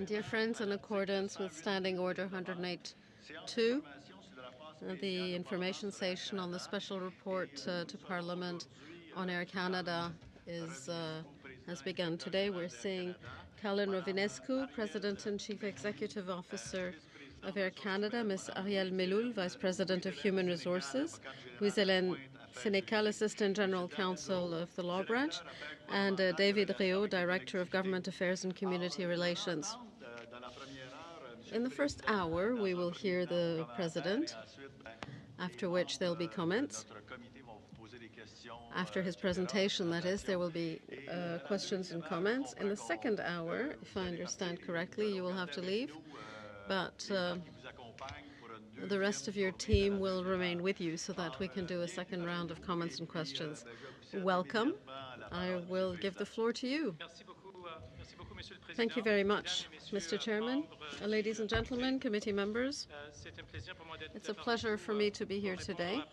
Dear friends, in accordance with Standing Order 108.2, the information session on the special report to Parliament on Air Canada has begun. Today we're seeing Calin Rovinescu, President and Chief Executive Officer of Air Canada, Ms. Arielle Meloul, Vice President of Human Resources, Louise-Hélène Sénécal, Assistant General Counsel of the Law Branch, and David Réau, Director of Government Affairs and Community Relations. In the first hour, we will hear the President, after which there will be comments. After his presentation, that is, there will be questions and comments. In the second hour, if I understand correctly, you will have to leave, but the rest of your team will remain with you so that we can do a second round of comments and questions. Welcome. I will give the floor to you. Thank you very much, Mr. Chairman. Ladies and gentlemen, committee members, it's a pleasure for me to be here today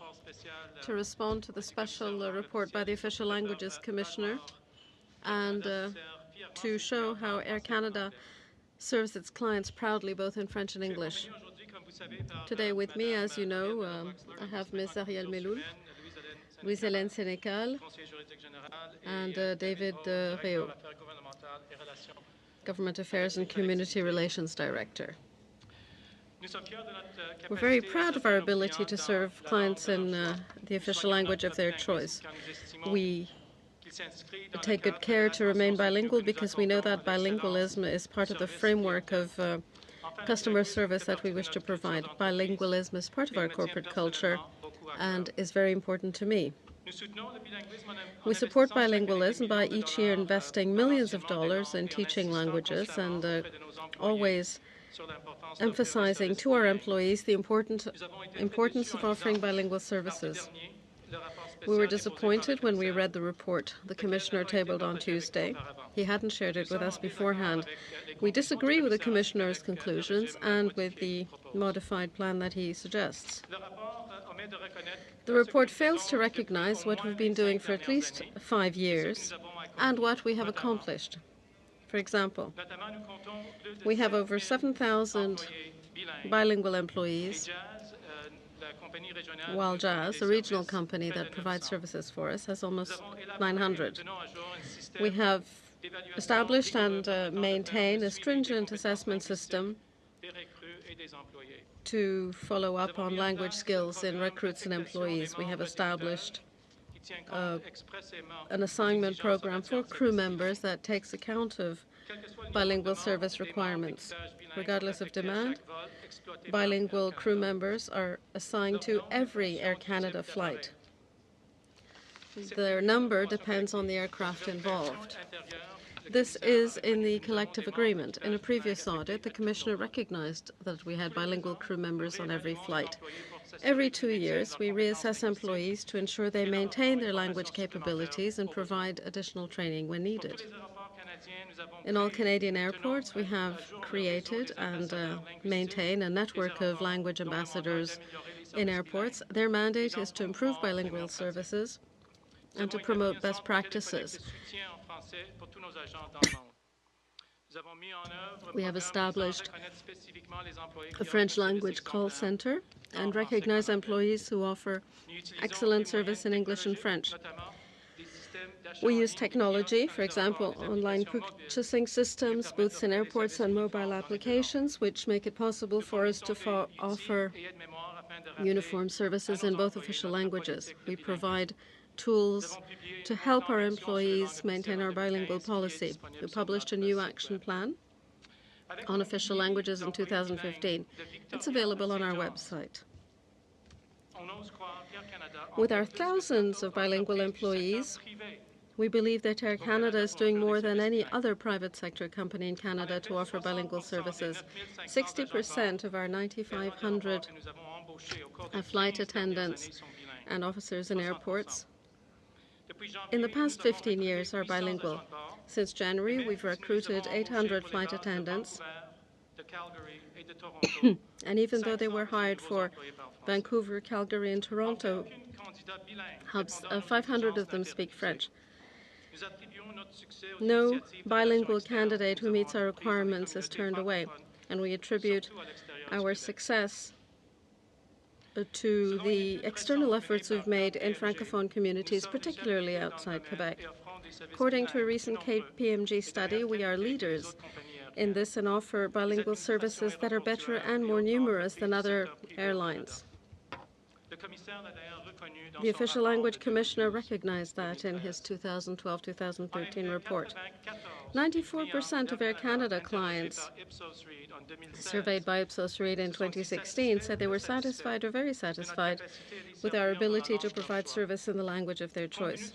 to respond to the special report by the Official Languages Commissioner and to show how Air Canada serves its clients proudly, both in French and English. Today with me, as you know, I have Ms. Arielle Meloul, Louise-Hélène Sénécal, and David Réau, Government Affairs and Community Relations Director. We're very proud of our ability to serve clients in the official language of their choice. We take good care to remain bilingual because we know that bilingualism is part of the framework of customer service that we wish to provide. Bilingualism is part of our corporate culture and is very important to me. We support bilingualism by each year investing millions of dollars in teaching languages and always emphasizing to our employees the importance of offering bilingual services. We were disappointed when we read the report the Commissioner tabled on Tuesday. He hadn't shared it with us beforehand. We disagree with the Commissioner's conclusions and with the modified plan that he suggests. The report fails to recognize what we've been doing for at least 5 years and what we have accomplished. For example, we have over 7,000 bilingual employees, while Jazz, a regional company that provides services for us, has almost 900. We have established and maintain a stringent assessment system to follow up on language skills in recruits and employees. We have established an assignment program for crew members that takes account of bilingual service requirements. Regardless of demand, bilingual crew members are assigned to every Air Canada flight. Their number depends on the aircraft involved. This is in the collective agreement. In a previous audit, the Commissioner recognized that we had bilingual crew members on every flight. Every 2 years, we reassess employees to ensure they maintain their language capabilities and provide additional training when needed. In all Canadian airports, we have created and maintain a network of language ambassadors in airports. Their mandate is to improve bilingual services and to promote best practices. We have established a French language call center and recognize employees who offer excellent service in English and French. We use technology, for example, online purchasing systems, booths in airports, and mobile applications, which make it possible for us to offer uniform services in both official languages. We provide tools to help our employees maintain our bilingual policy. We published a new action plan on official languages in 2015. It's available on our website. With our thousands of bilingual employees, we believe that Air Canada is doing more than any other private sector company in Canada to offer bilingual services. 60% of our 9,500 flight attendants and officers in airports in the past 15 years are bilingual. Since January, we've recruited 800 flight attendants, and even though they were hired for Vancouver, Calgary, and Toronto hubs, 500 of them speak French. No bilingual candidate who meets our requirements is turned away, and we attribute our success to the external efforts we've made in Francophone communities, particularly outside Quebec. According to a recent KPMG study, we are leaders in this and offer bilingual services that are better and more numerous than other airlines. The Official Language Commissioner recognized that in his 2012-2013 report. 94% of Air Canada clients surveyed by Ipsos Reid in 2016 said they were satisfied or very satisfied with our ability to provide service in the language of their choice.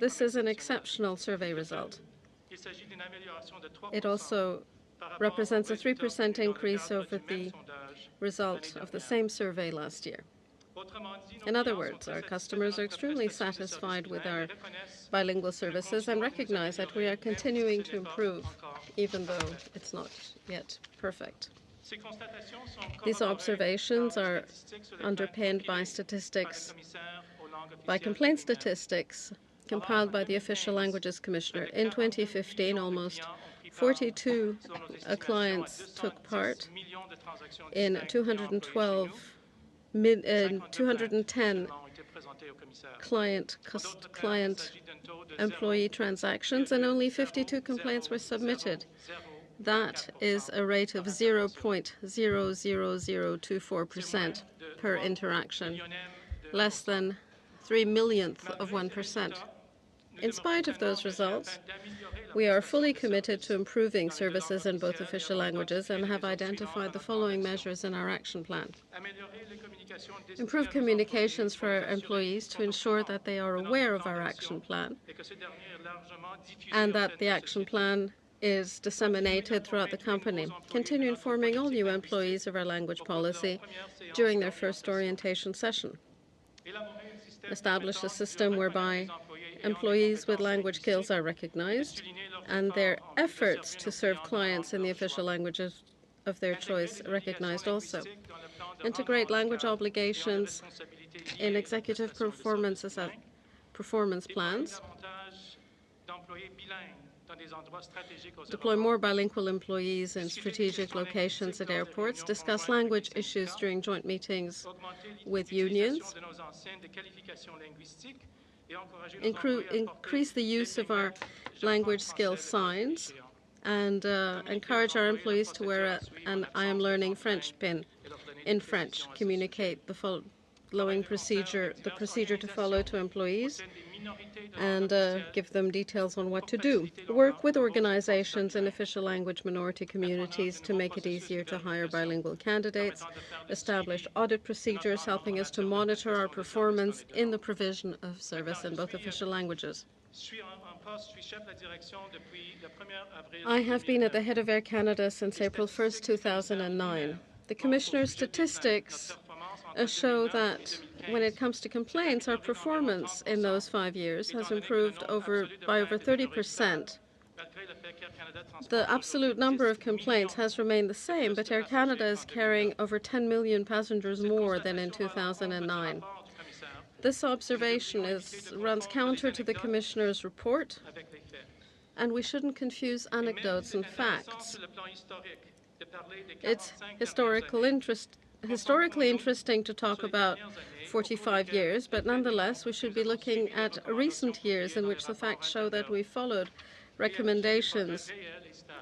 This is an exceptional survey result. It also represents a 3% increase over the result of the same survey last year. In other words, our customers are extremely satisfied with our bilingual services and recognize that we are continuing to improve, even though it's not yet perfect. These observations are underpinned by statistics, by complaint statistics compiled by the Official Languages Commissioner. In 2015, almost 42 clients took part in 210 client-employee transactions, and only 52 complaints were submitted. That is a rate of 0.00024% per interaction, less than 3/millionth of 1%. In spite of those results, we are fully committed to improving services in both official languages and have identified the following measures in our action plan. Improve communications for our employees to ensure that they are aware of our action plan and that the action plan is disseminated throughout the company. Continue informing all new employees of our language policy during their first orientation session. Establish a system whereby employees with language skills are recognized and their efforts to serve clients in the official languages of their choice recognized also. Integrate language obligations in executive performance plans. Deploy more bilingual employees in strategic locations at airports. Discuss language issues during joint meetings with unions. Increase the use of our language skill signs and encourage our employees to wear an I am learning French pin in French. Communicate the following procedure to follow to employees and give them details on what to do. Work with organizations in official language minority communities to make it easier to hire bilingual candidates. Establish audit procedures helping us to monitor our performance in the provision of service in both official languages. I have been at the head of Air Canada since April 1st, 2009. The Commissioner's statistics show that when it comes to complaints, our performance in those 5 years has improved by over 30%. The absolute number of complaints has remained the same, but Air Canada is carrying over 10 million passengers more than in 2009. This observation runs counter to the Commissioner's report, and we shouldn't confuse anecdotes and facts. It's historically interesting to talk about 45 years, but nonetheless, we should be looking at recent years in which the facts show that we followed recommendations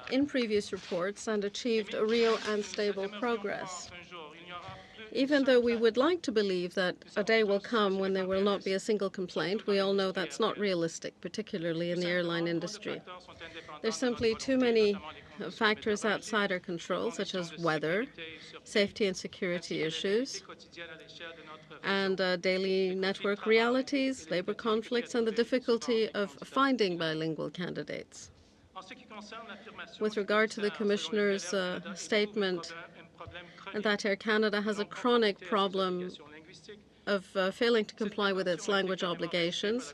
in previous reports and achieved real and stable progress. Even though we would like to believe that a day will come when there will not be a single complaint, we all know that's not realistic, particularly in the airline industry. There's simply too many factors outside our control, such as weather, safety and security issues, and daily network realities, labor conflicts, and the difficulty of finding bilingual candidates. With regard to the Commissioner's statement that Air Canada has a chronic problem of failing to comply with its language obligations,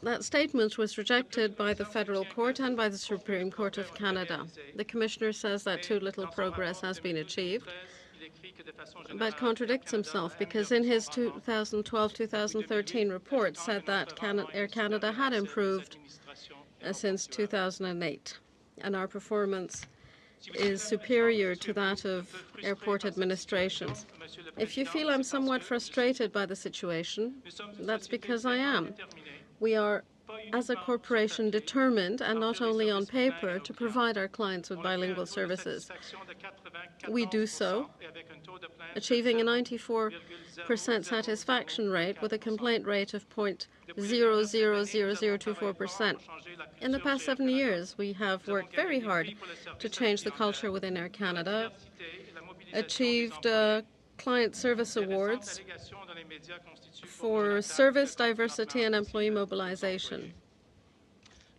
that statement was rejected by the Federal Court and by the Supreme Court of Canada. The Commissioner says that too little progress has been achieved. but contradicts himself, because in his 2012-2013 report said that Air Canada had improved since 2008, and our performance is superior to that of airport administrations. If you feel I'm somewhat frustrated by the situation, that's because I am. We are, as a corporation, determined, and not only on paper, to provide our clients with bilingual services. We do so, achieving a 94% satisfaction rate with a complaint rate of 0.000024%. In the past 7 years, we have worked very hard to change the culture within Air Canada, achieved client service awards for service, diversity, and employee mobilization.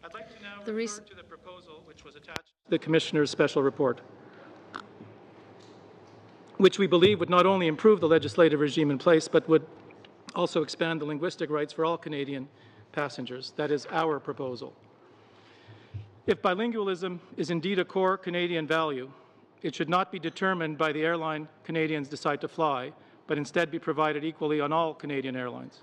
I'd like to now refer to the proposal which was attached to the Commissioner's special report, which we believe would not only improve the legislative regime in place, but would also expand the linguistic rights for all Canadian passengers. That is our proposal. If bilingualism is indeed a core Canadian value, it should not be determined by the airline Canadians decide to fly, but instead be provided equally on all Canadian airlines.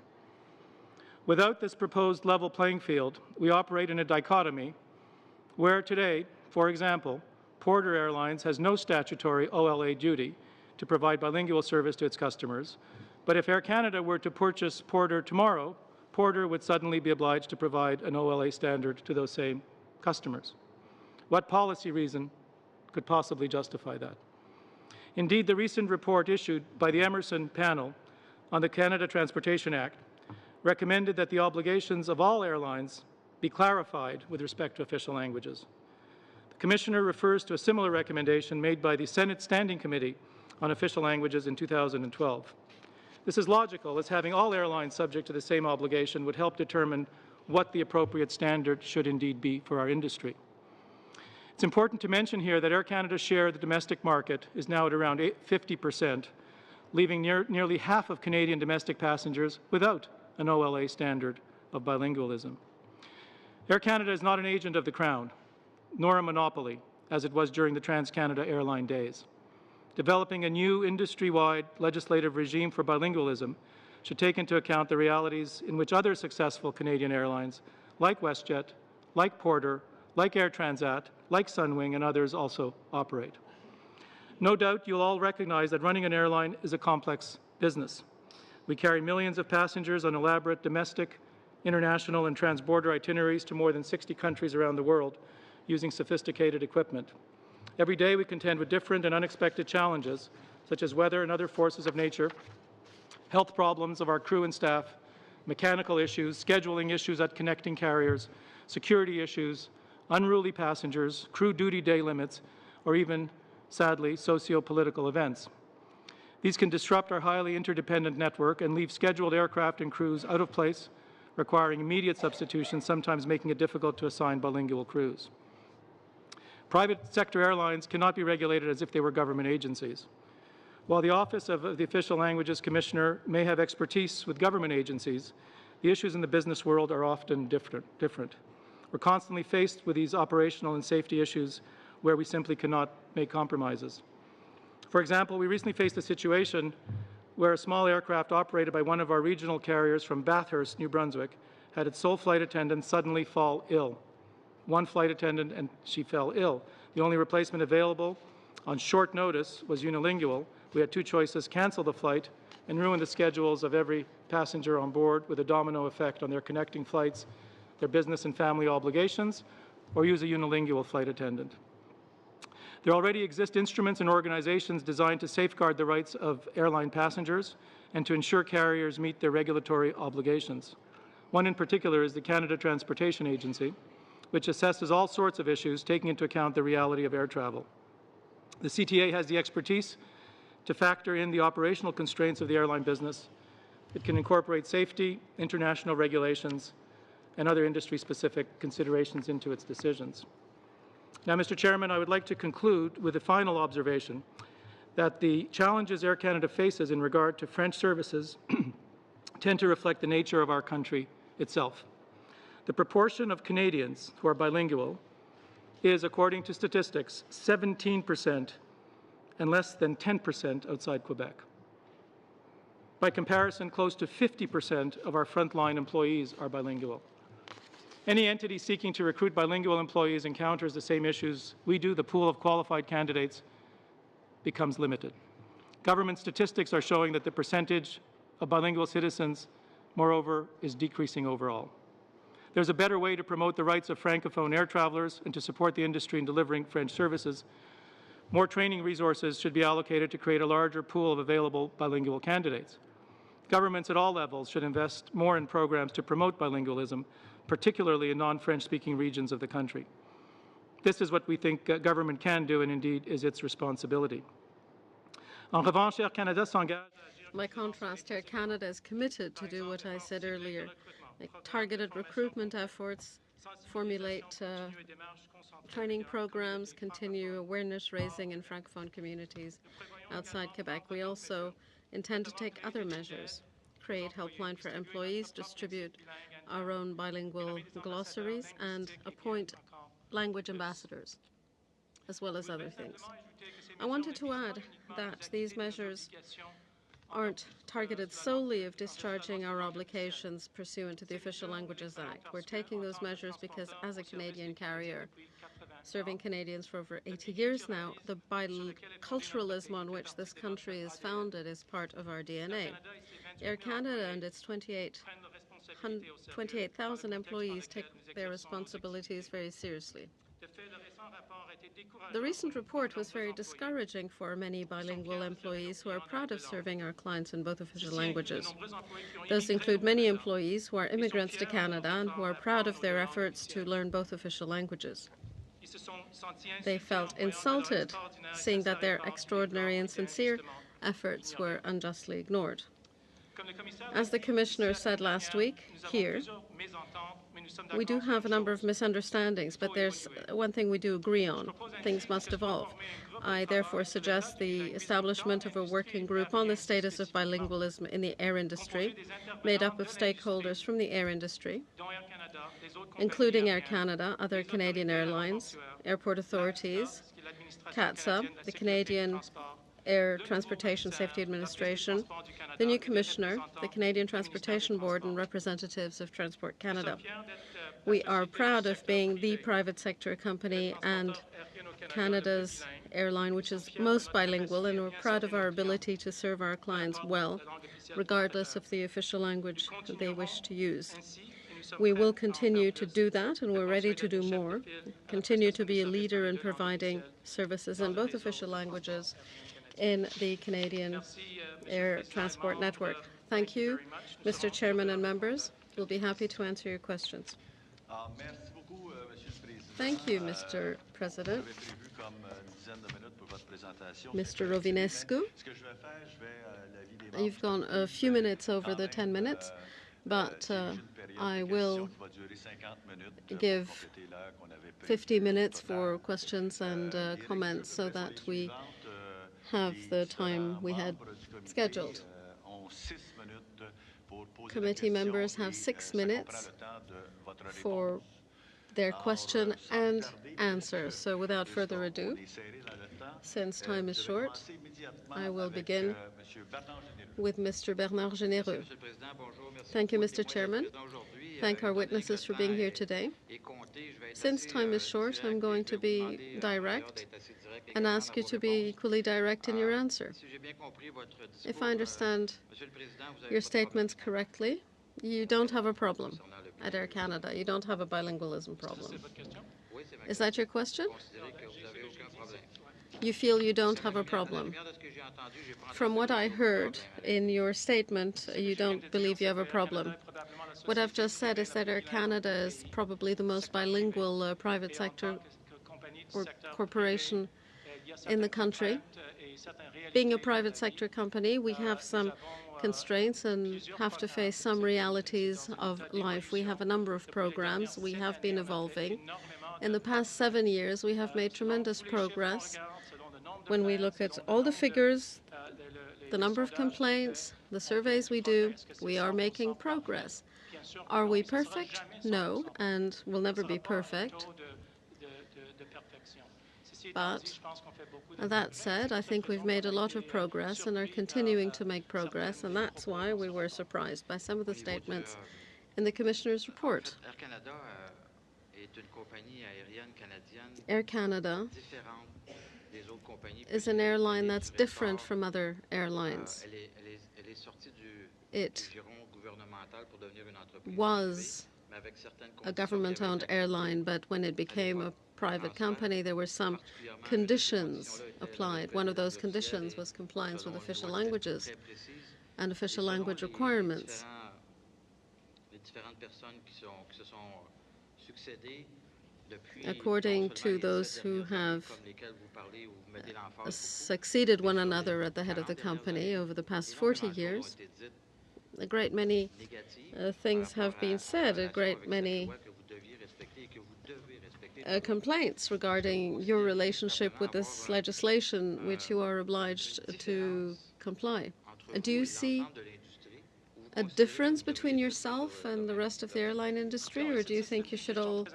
Without this proposed level playing field, we operate in a dichotomy where today, for example, Porter Airlines has no statutory OLA duty to provide bilingual service to its customers, but if Air Canada were to purchase Porter tomorrow, Porter would suddenly be obliged to provide an OLA standard to those same customers. What policy reason could possibly justify that? Indeed, the recent report issued by the Emerson panel on the Canada Transportation Act recommended that the obligations of all airlines be clarified with respect to official languages. The Commissioner refers to a similar recommendation made by the Senate Standing Committee on Official Languages in 2012. This is logical, as having all airlines subject to the same obligation would help determine what the appropriate standard should indeed be for our industry. It's important to mention here that Air Canada's share of the domestic market is now at around 50%, leaving nearly half of Canadian domestic passengers without an OLA standard of bilingualism. Air Canada is not an agent of the Crown, nor a monopoly, as it was during the Trans-Canada Airline days. Developing a new industry-wide legislative regime for bilingualism should take into account the realities in which other successful Canadian airlines, like WestJet, like Porter, like Air Transat, like Sunwing, and others also operate. No doubt you'll all recognize that running an airline is a complex business. We carry millions of passengers on elaborate domestic, international, and transborder itineraries to more than 60 countries around the world using sophisticated equipment. Every day we contend with different and unexpected challenges, such as weather and other forces of nature, health problems of our crew and staff, mechanical issues, scheduling issues at connecting carriers, security issues, unruly passengers, crew duty day limits, or even, sadly, socio-political events. These can disrupt our highly interdependent network and leave scheduled aircraft and crews out of place, requiring immediate substitution, sometimes making it difficult to assign bilingual crews. Private sector airlines cannot be regulated as if they were government agencies. While the Office of the Official Languages Commissioner may have expertise with government agencies, the issues in the business world are often different. We're constantly faced with these operational and safety issues where we simply cannot make compromises. For example, we recently faced a situation where a small aircraft operated by one of our regional carriers from Bathurst, New Brunswick, had its sole flight attendant suddenly fall ill. One flight attendant, and she fell ill. The only replacement available on short notice was unilingual. We had two choices: cancel the flight and ruin the schedules of every passenger on board with a domino effect on their connecting flights, their business and family obligations, or use a unilingual flight attendant. There already exist instruments and organizations designed to safeguard the rights of airline passengers and to ensure carriers meet their regulatory obligations. One in particular is the Canada Transportation Agency, which assesses all sorts of issues, taking into account the reality of air travel. The CTA has the expertise to factor in the operational constraints of the airline business. It can incorporate safety, international regulations, and other industry-specific considerations into its decisions. Now, Mr. Chairman, I would like to conclude with a final observation that the challenges Air Canada faces in regard to French services tend to reflect the nature of our country itself. The proportion of Canadians who are bilingual is, according to statistics, 17% and less than 10% outside Quebec. By comparison, close to 50% of our frontline employees are bilingual. Any entity seeking to recruit bilingual employees encounters the same issues we do. The pool of qualified candidates becomes limited. Government statistics are showing that the percentage of bilingual citizens, moreover, is decreasing overall. There's a better way to promote the rights of Francophone air travelers and to support the industry in delivering French services. More training resources should be allocated to create a larger pool of available bilingual candidates. Governments at all levels should invest more in programs to promote bilingualism, particularly in non-French-speaking regions of the country. This is what we think government can do, and indeed is its responsibility. En revanche, Air Canada s'engage. By contrast, Air Canada is committed to do what I said earlier, make targeted recruitment efforts, formulate training programs, continue awareness raising in Francophone communities outside Quebec. We also intend to take other measures, create helpline for employees, distribute our own bilingual glossaries, and appoint language ambassadors, as well as other things. I wanted to add that these measures aren't targeted solely of discharging our obligations pursuant to the Official Languages Act. We're taking those measures because, as a Canadian carrier, serving Canadians for over 80 years now, the biculturalism on which this country is founded is part of our DNA. Air Canada and its 28,000 employees take their responsibilities very seriously. The recent report was very discouraging for many bilingual employees who are proud of serving our clients in both official languages. Those include many employees who are immigrants to Canada and who are proud of their efforts to learn both official languages. They felt insulted, seeing that their extraordinary and sincere efforts were unjustly ignored. As the Commissioner said last week here, we do have a number of misunderstandings, but there's one thing we do agree on. Things must evolve. I therefore suggest the establishment of a working group on the status of bilingualism in the air industry, made up of stakeholders from the air industry, including Air Canada, other Canadian airlines, airport authorities, CATSA, the Canadian Air Transportation Safety Administration, the new Commissioner, the Canadian Transportation Board, and representatives of Transport Canada. We are proud of being the private sector company and Canada's airline which is most bilingual, and we're proud of our ability to serve our clients well, regardless of the official language they wish to use. We will continue to do that, and we're ready to do more, continue to be a leader in providing services in both official languages in the Canadian Air Transport Network. Thank you, Mr. Chairman and members. We'll be happy to answer your questions. Thank you, Mr. President. Mr. Rovinescu, you've gone a few minutes over the 10 minutes, but I will give 50 minutes for questions and comments so that we have the time we had scheduled. Committee members have 6 minutes for their question and answer. So without further ado, since time is short, I will begin with Mr. Bernard Généreux. Thank you, Mr. Chairman. Thank our witnesses for being here today. Since time is short, I'm going to be direct and ask you to be equally direct in your answer. If I understand your statements correctly, you don't have a problem at Air Canada. You don't have a bilingualism problem. Is that your question? You feel you don't have a problem. From what I heard in your statement, you don't believe you have a problem. What I've just said is that Air Canada is probably the most bilingual private sector or corporation in the country. Being a private sector company, we have some constraints and have to face some realities of life. We have a number of programs. We have been evolving. In the past 7 years, we have made tremendous progress. When we look at all the figures, the number of complaints, the surveys we do, we are making progress. Are we perfect? No, and we'll never be perfect. But that said, I think we've made a lot of progress and are continuing to make progress, and that's why we were surprised by some of the statements in the Commissioner's report. Air Canada is an airline that's different from other airlines. It was a government-owned airline, but when it became a private company, there were some conditions applied. One of those conditions was compliance with official languages and official language requirements. According to those who have succeeded one another at the head of the company over the past 40 years, a great many things have been said, a great many complaints regarding your relationship with this legislation, which you are obliged to comply. Do you see a difference between yourself and the rest of the airline industry, or do you think you should all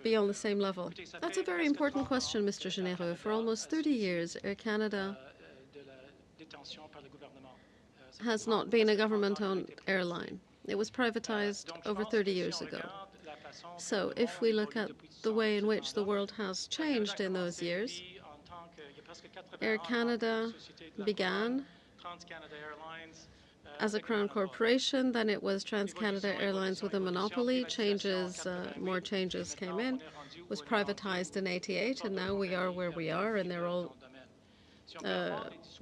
be on the same level? That's a very important question, Mr. Généreux. For almost 30 years, Air Canada has not been a government-owned airline. It was privatized over 30 years ago. So if we look at the way in which the world has changed in those years, Air Canada began as a Crown corporation, then it was TransCanada Airlines with a monopoly. More changes came in, was privatized in '88, and now we are where we are, and there are all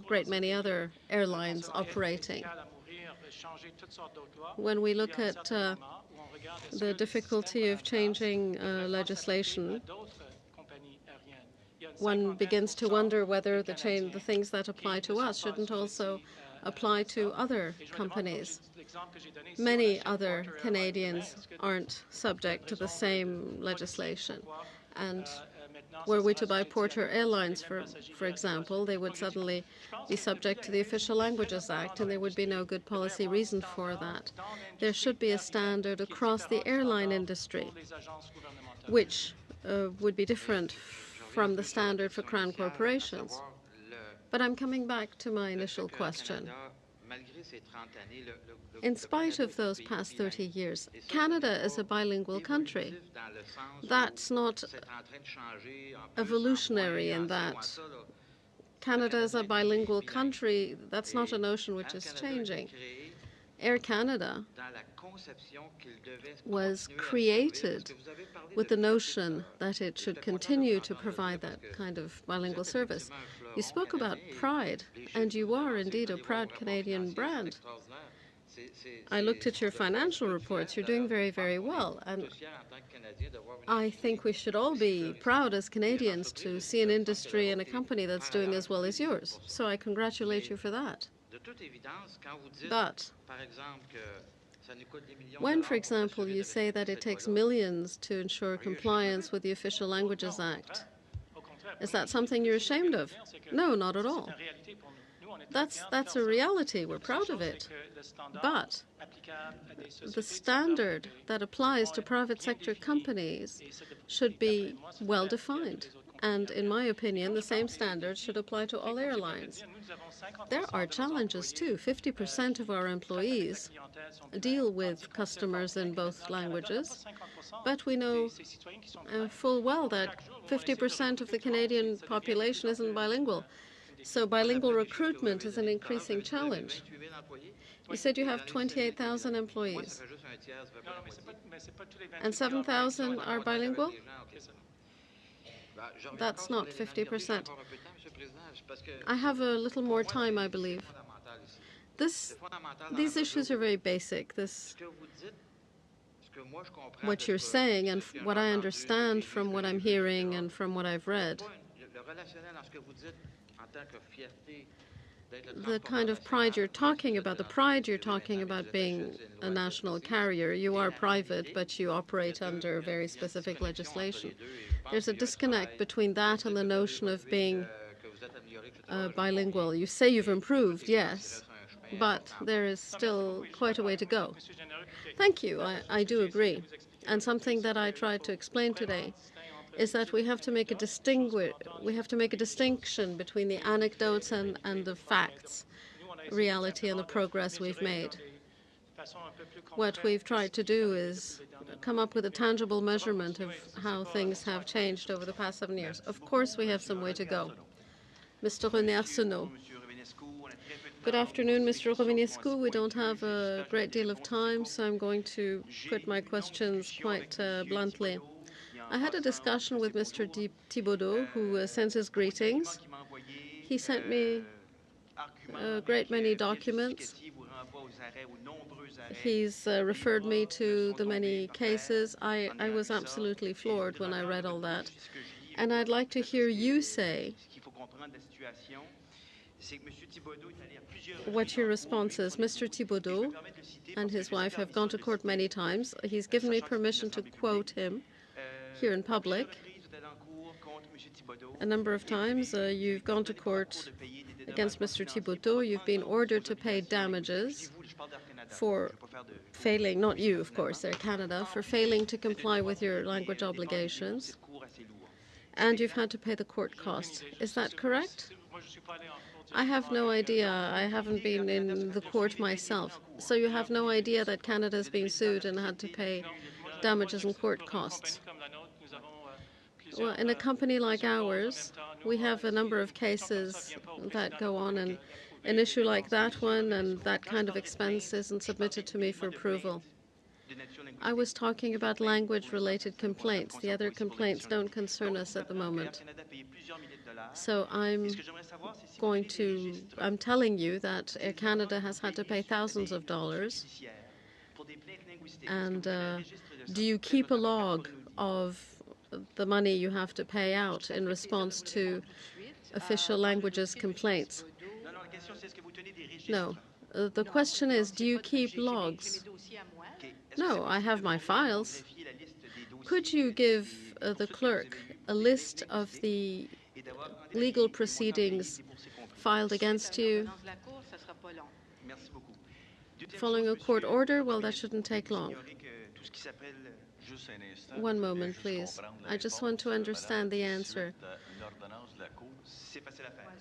great many other airlines operating. When we look at the difficulty of changing legislation, one begins to wonder whether the things that apply to us shouldn't also apply to other companies. Many other Canadians aren't subject to the same legislation. And were we to buy Porter Airlines, for example, they would suddenly be subject to the Official Languages Act, and there would be no good policy reason for that. There should be a standard across the airline industry, which would be different from the standard for Crown corporations. But I'm coming back to my initial question. In spite of those past 30 years, Canada is a bilingual country. That's not evolutionary in that Canada is a bilingual country. That's not a notion which is changing. Air Canada was created with the notion that it should continue to provide that kind of bilingual service. You spoke about pride, and you are indeed a proud Canadian brand. I looked at your financial reports. You're doing very, very well. And I think we should all be proud as Canadians to see an industry and a company that's doing as well as yours. So I congratulate you for that. But when, for example, you say that it takes millions to ensure compliance with the Official Languages Act, is that something you're ashamed of? No, not at all. That's a reality. We're proud of it. But the standard that applies to private sector companies should be well defined. And in my opinion, the same standards should apply to all airlines. There are challenges too. 50% of our employees deal with customers in both languages, but we know full well that 50% of the Canadian population isn't bilingual. So bilingual recruitment is an increasing challenge. You said you have 28,000 employees, and 7,000 are bilingual? That's not 50%. I have a little more time, I believe. These issues are very basic. What you're saying and what I understand from what I'm hearing and from what I've read, the kind of pride you're talking about, being a national carrier. You are private, but you operate under very specific legislation. There's a disconnect between that and the notion of being bilingual. You say you've improved, yes, but there is still quite a way to go. Thank you. I do agree. And something that I tried to explain today is that we have to make a distinction between the anecdotes and the facts, reality and the progress we've made. What we've tried to do is come up with a tangible measurement of how things have changed over the past 7 years. Of course, we have some way to go. Mr. René Arsenault. Good afternoon, Mr. Rovinescu. We don't have a great deal of time, so I'm going to put my questions quite bluntly. I had a discussion with Mr. Thibaudot, who sends his greetings. He sent me a great many documents. He's referred me to the many cases. I was absolutely floored when I read all that. And I'd like to hear you say what your response is. Mr. Thibaudot and his wife have gone to court many times. He's given me permission to quote him here in public. A number of times you've gone to court against Mr. Thibaudot. You've been ordered to pay damages for failing, not you, of course, Air Canada, for failing to comply with your language obligations. And you've had to pay the court costs. Is that correct? I have no idea. I haven't been in the court myself. So you have no idea that Canada has been sued and had to pay damages and court costs? Well, in a company like ours, we have a number of cases that go on, and an issue like that one and that kind of expense isn't submitted to me for approval. I was talking about language-related complaints. The other complaints don't concern us at the moment. So I'm telling you that Air Canada has had to pay thousands of dollars. And do you keep a log of the money you have to pay out in response to official languages complaints? No. The question is, do you keep logs? No, I have my files. Could you give the clerk a list of the legal proceedings filed against you following a court order? Well, that shouldn't take long. One moment, please. I just want to understand the answer.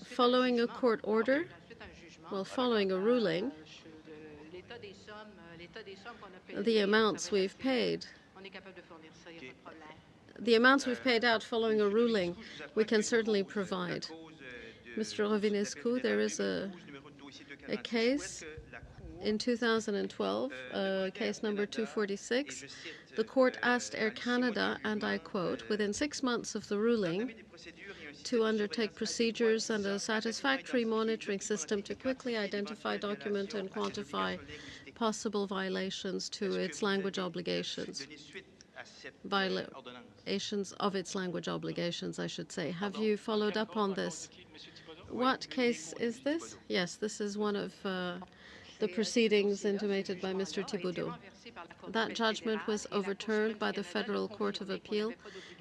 Following a court order? Well, following a ruling, the amounts we've paid. The amounts we've paid out following a ruling, we can certainly provide. Mr. Rovinescu, there is a case in 2012, case number 246. The court asked Air Canada, and I quote, within 6 months of the ruling, to undertake procedures and a satisfactory monitoring system to quickly identify, document, and quantify possible violations to its language obligations. Violations of its language obligations, I should say. Have you followed up on this? What case is this? Yes, this is one of the proceedings intimated by Mr. Thibaudot. That judgment was overturned by the Federal Court of Appeal,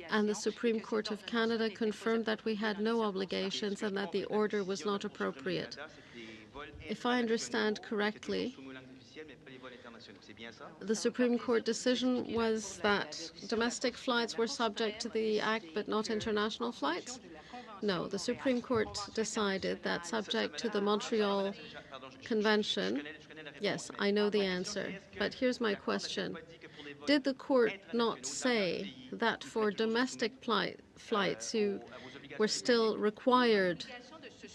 and the Supreme Court of Canada confirmed that we had no obligations and that the order was not appropriate. If I understand correctly, the Supreme Court decision was that domestic flights were subject to the Act but not international flights? No, the Supreme Court decided that subject to the Montreal Convention. Yes, I know the answer, but here's my question. Did the court not say that for domestic flights you were still required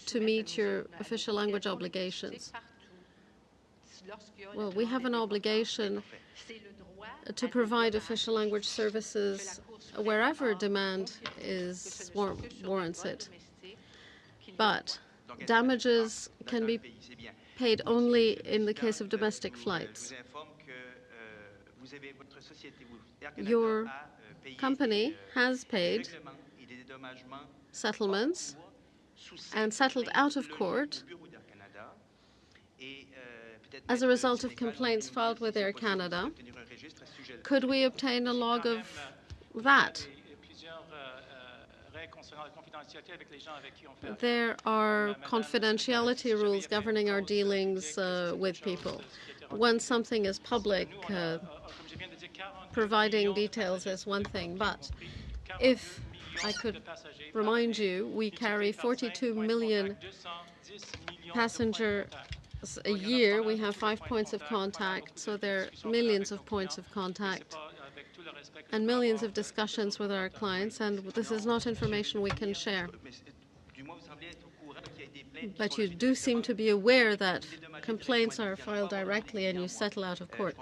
to meet your official language obligations? Well, we have an obligation to provide official language services wherever demand warrants it. But damages can be paid only in the case of domestic flights. Your company has paid settlements and settled out of court as a result of complaints filed with Air Canada. Could we obtain a log of that? There are confidentiality rules governing our dealings with people. Once something is public, providing details is one thing, but if I could remind you, we carry 42 million passengers a year. We have 5 points of contact, so there are millions of points of contact and millions of discussions with our clients, and this is not information we can share. But you do seem to be aware that complaints are filed directly and you settle out of court.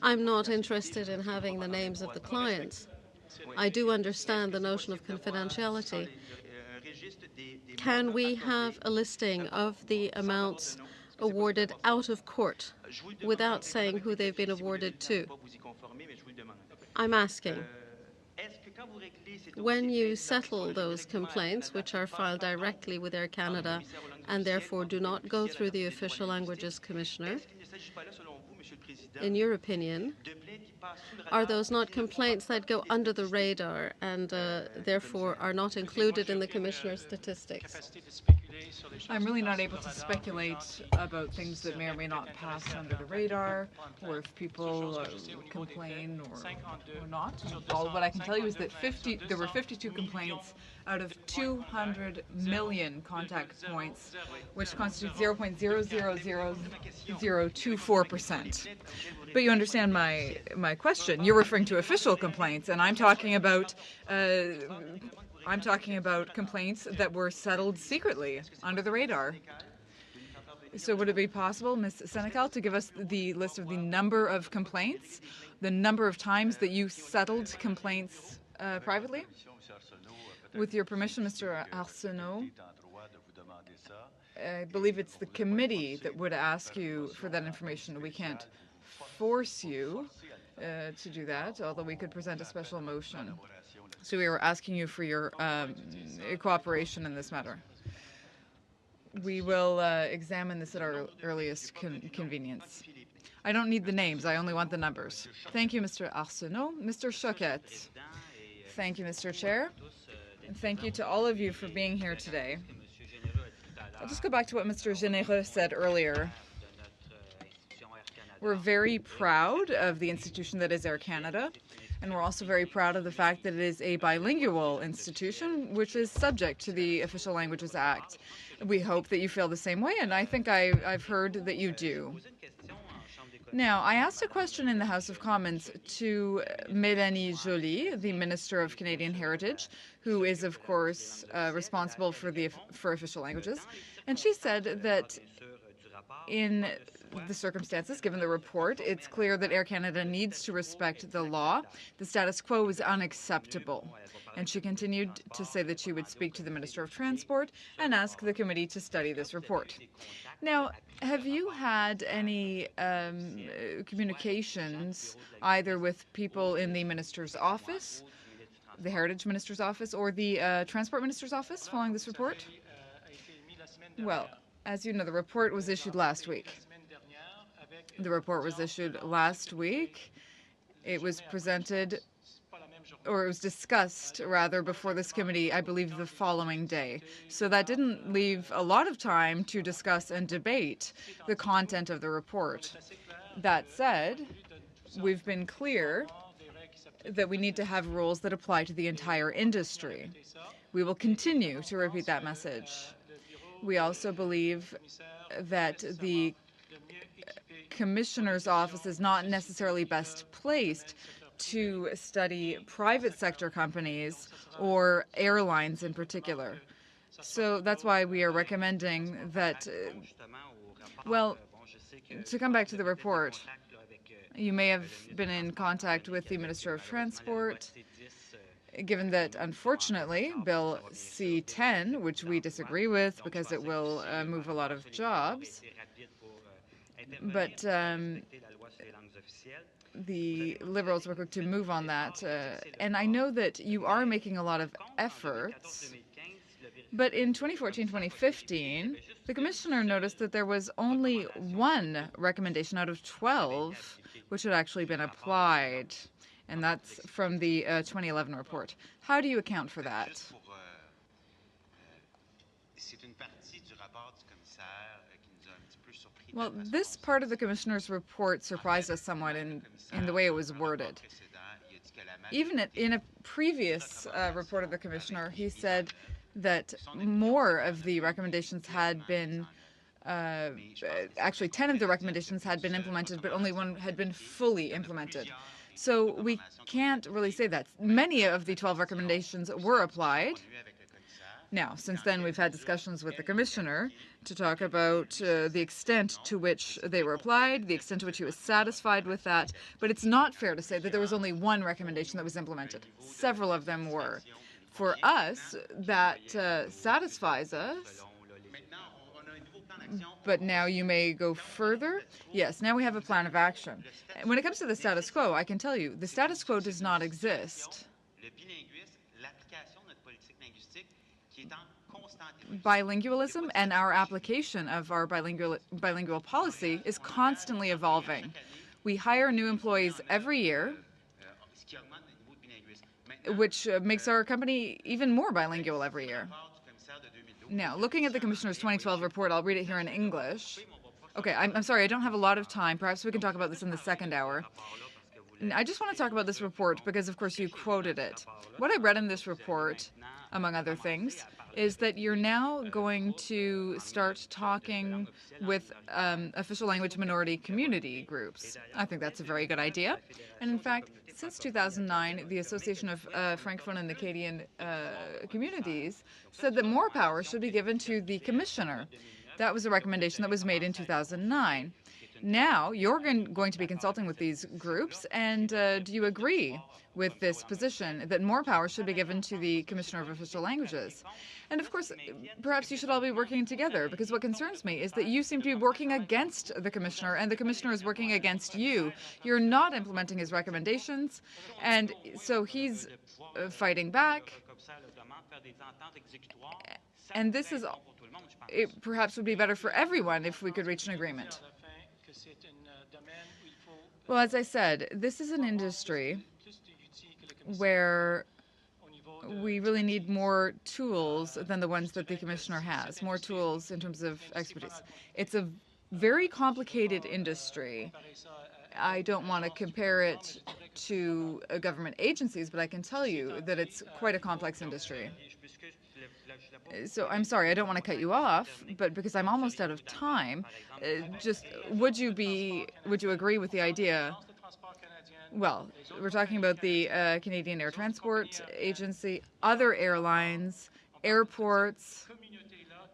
I'm not interested in having the names of the clients. I do understand the notion of confidentiality. Can we have a listing of the amounts awarded out of court without saying who they've been awarded to? I'm asking. When you settle those complaints, which are filed directly with Air Canada and therefore do not go through the Official Languages Commissioner, in your opinion, are those not complaints that go under the radar and therefore are not included in the Commissioner's statistics? I'm really not able to speculate about things that may or may not pass under the radar, or if people complain or not. All what I can tell you is that there were 52 complaints out of 200 million contact points, which constitutes 0.00024%. But you understand my question. You're referring to official complaints, and I'm talking about complaints that were settled secretly under the radar. So would it be possible, Ms. Senecal, to give us the list of the number of complaints, the number of times that you settled complaints privately? With your permission, Mr. Arsenault, I believe it's the committee that would ask you for that information. We can't force you to do that, although we could present a special motion. So we are asking you for your cooperation in this matter. We will examine this at our earliest convenience. I don't need the names, I only want the numbers. Thank you, Mr. Arsenault. Mr. Choquette. Thank you, Mr. Chair. And thank you to all of you for being here today. I'll just go back to what Mr. Généreux said earlier. We're very proud of the institution that is Air Canada, and we're also very proud of the fact that it is a bilingual institution, which is subject to the Official Languages Act. We hope that you feel the same way, and I think I've heard that you do. Now, I asked a question in the House of Commons to Mélanie Joly, the Minister of Canadian Heritage, who is, of course, responsible for official languages, and she said that in the circumstances, given the report, it's clear that Air Canada needs to respect the law. The status quo is unacceptable. And she continued to say that she would speak to the Minister of Transport and ask the committee to study this report. Now, have you had any communications either with people in the Minister's office, the Heritage Minister's office, or the Transport Minister's office following this report? Well, as you know, the report was issued last week. The report was issued last week. It was presented, or it was discussed, rather, before this committee, I believe, the following day. So that didn't leave a lot of time to discuss and debate the content of the report. That said, we've been clear that we need to have rules that apply to the entire industry. We will continue to repeat that message. We also believe that the Commissioner's office is not necessarily best placed to study private sector companies or airlines in particular. So that's why we are recommending that, well, to come back to the report, you may have been in contact with the Minister of Transport, given that, unfortunately, Bill C-10, which we disagree with because it will move a lot of jobs, but the Liberals were quick to move on that. And I know that you are making a lot of efforts, but in 2014-2015, the Commissioner noticed that there was only one recommendation out of 12 which had actually been applied, and that's from the 2011 report. How do you account for that? Well, this part of the Commissioner's report surprised us somewhat in the way it was worded. even in a previous report of the Commissioner, he said that more of the recommendations had been actually 10 of the recommendations had been implemented, but only one had been fully implemented. So we can't really say that. Many of the 12 recommendations were applied. Now, since then, we've had discussions with the Commissioner to talk about the extent to which they were applied, the extent to which he was satisfied with that, but it's not fair to say that there was only one recommendation that was implemented. Several of them were. For us, that satisfies us. But now you may go further. Yes, now we have a plan of action. And when it comes to the status quo, I can tell you, the status quo does not exist. Bilingualism and our application of our bilingual policy is constantly evolving. We hire new employees every year, which makes our company even more bilingual every year. Now, looking at the Commissioner's 2012 report, I'll read it here in English. Okay, I'm sorry, I don't have a lot of time. Perhaps we can talk about this in the second hour. I just want to talk about this report because, of course, you quoted it. What I read in this report, among other things, is that you're now going to start talking with official language minority community groups. I think that's a very good idea. And in fact, since 2009, the Association of Francophone and Acadian Communities said that more power should be given to the Commissioner. That was a recommendation that was made in 2009. Now, you're going to be consulting with these groups, and do you agree with this position that more power should be given to the Commissioner of Official Languages? And of course, perhaps you should all be working together, because what concerns me is that you seem to be working against the Commissioner, and the Commissioner is working against you. You're not implementing his recommendations, and so he's fighting back. And this is, it perhaps would be better for everyone if we could reach an agreement. Well, as I said, this is an industry where we really need more tools than the ones that the Commissioner has, more tools in terms of expertise. It's a very complicated industry. I don't want to compare it to government agencies, but I can tell you that it's quite a complex industry. So I'm sorry, I don't want to cut you off, but because I'm almost out of time, just would you agree with the idea? Well, we're talking about the Canadian Air Transport Agency, other airlines, airports,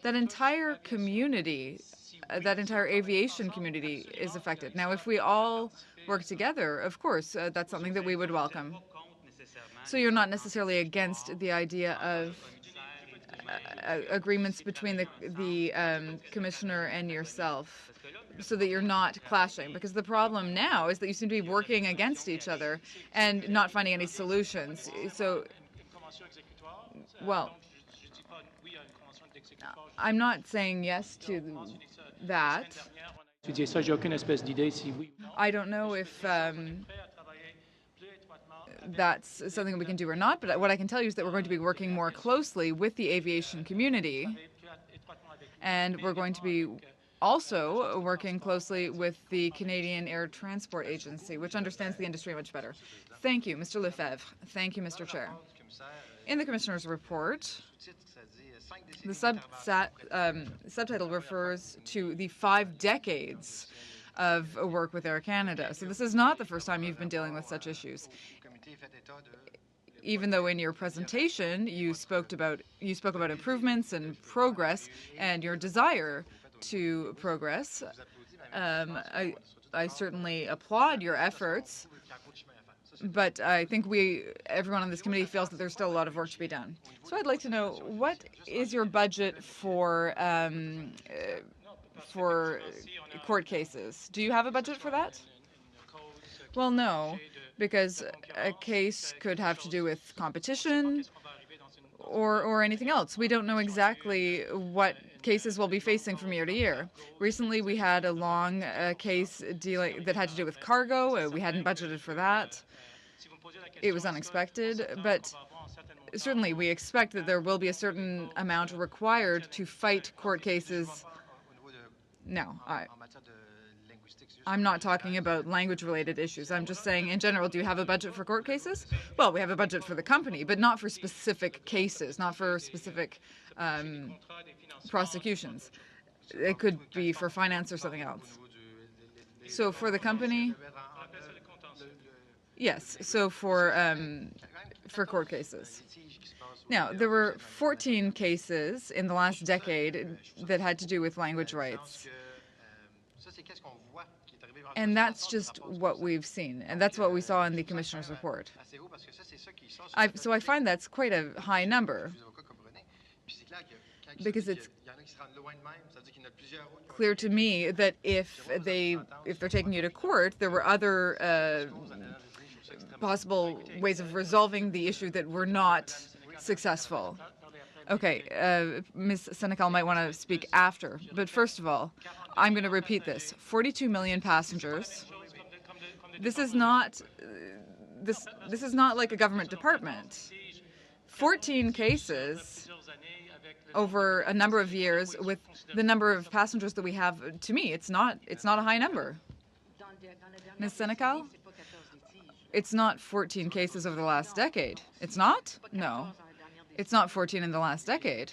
that entire community, that entire aviation community is affected. Now, if we all work together, of course, that's something that we would welcome. So you're not necessarily against the idea of agreements between the Commissioner and yourself, so that you're not clashing, because the problem now is that you seem to be working against each other and not finding any solutions. So, well, I'm not saying yes to that. I don't know if that's something we can do or not, but what I can tell you is that we're going to be working more closely with the aviation community, and we're going to be also working closely with the Canadian Air Transport Agency, which understands the industry much better. Thank you, Mr. Lefebvre. Thank you, Mr. Chair. In the Commissioner's report, the subtitle refers to the 5 decades of work with Air Canada. So this is not the first time you've been dealing with such issues. Even though in your presentation you spoke about improvements and progress and your desire to progress, I certainly applaud your efforts, but I think everyone on this committee feels that there's still a lot of work to be done. So I'd like to know, what is your budget for court cases? Do you have a budget for that? Well, no, because a case could have to do with competition or anything else. We don't know exactly what cases we'll be facing from year to year. Recently, we had a long case that had to do with cargo. We hadn't budgeted for that. It was unexpected, but certainly we expect that there will be a certain amount required to fight court cases. No, I'm not talking about language-related issues. I'm just saying, in general, do you have a budget for court cases? Well, we have a budget for the company, but not for specific cases, not for specific prosecutions. It could be for finance or something else. So for the company, yes. So for court cases. Now, there were 14 cases in the last decade that had to do with language rights. And that's just what we've seen. And that's what we saw in the Commissioner's report. So I find that's quite a high number, because it's clear to me that if they're taking you to court, there were other possible ways of resolving the issue that were not successful. Okay, Ms. Senecal might want to speak after, but first of all, I'm going to repeat this. 42 million passengers. This is not like a government department. 14 cases over a number of years with the number of passengers that we have. To me, it's not a high number. Ms. Senecal? It's not 14 cases over the last decade. It's not? No. It's not 14 in the last decade.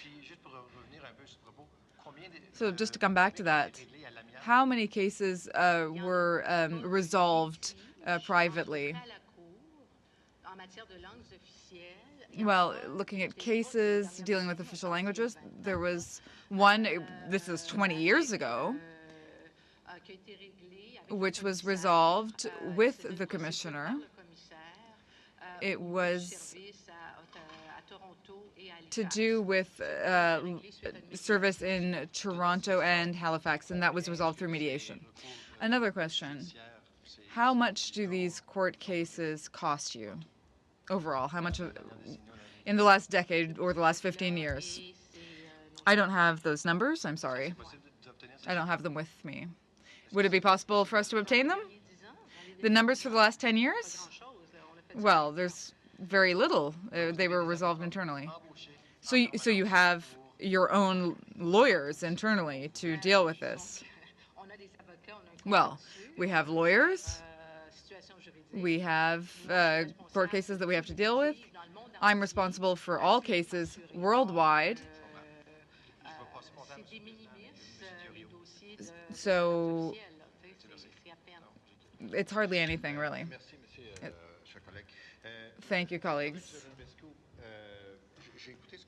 So just to come back to that, how many cases were resolved privately? Well, looking at cases dealing with official languages, there was one, this is 20 years ago, which was resolved with the Commissioner. It was to do with service in Toronto and Halifax, and that was resolved through mediation. Another question. How much do these court cases cost you overall? How much in the last decade or the last 15 years? I don't have those numbers. I'm sorry. I don't have them with me. Would it be possible for us to obtain them? The numbers for the last 10 years? Well, there's very little. They were resolved internally. So you have your own lawyers internally to deal with this? Well, we have lawyers. We have court cases that we have to deal with. I'm responsible for all cases worldwide. So it's hardly anything, really. Thank you, colleagues.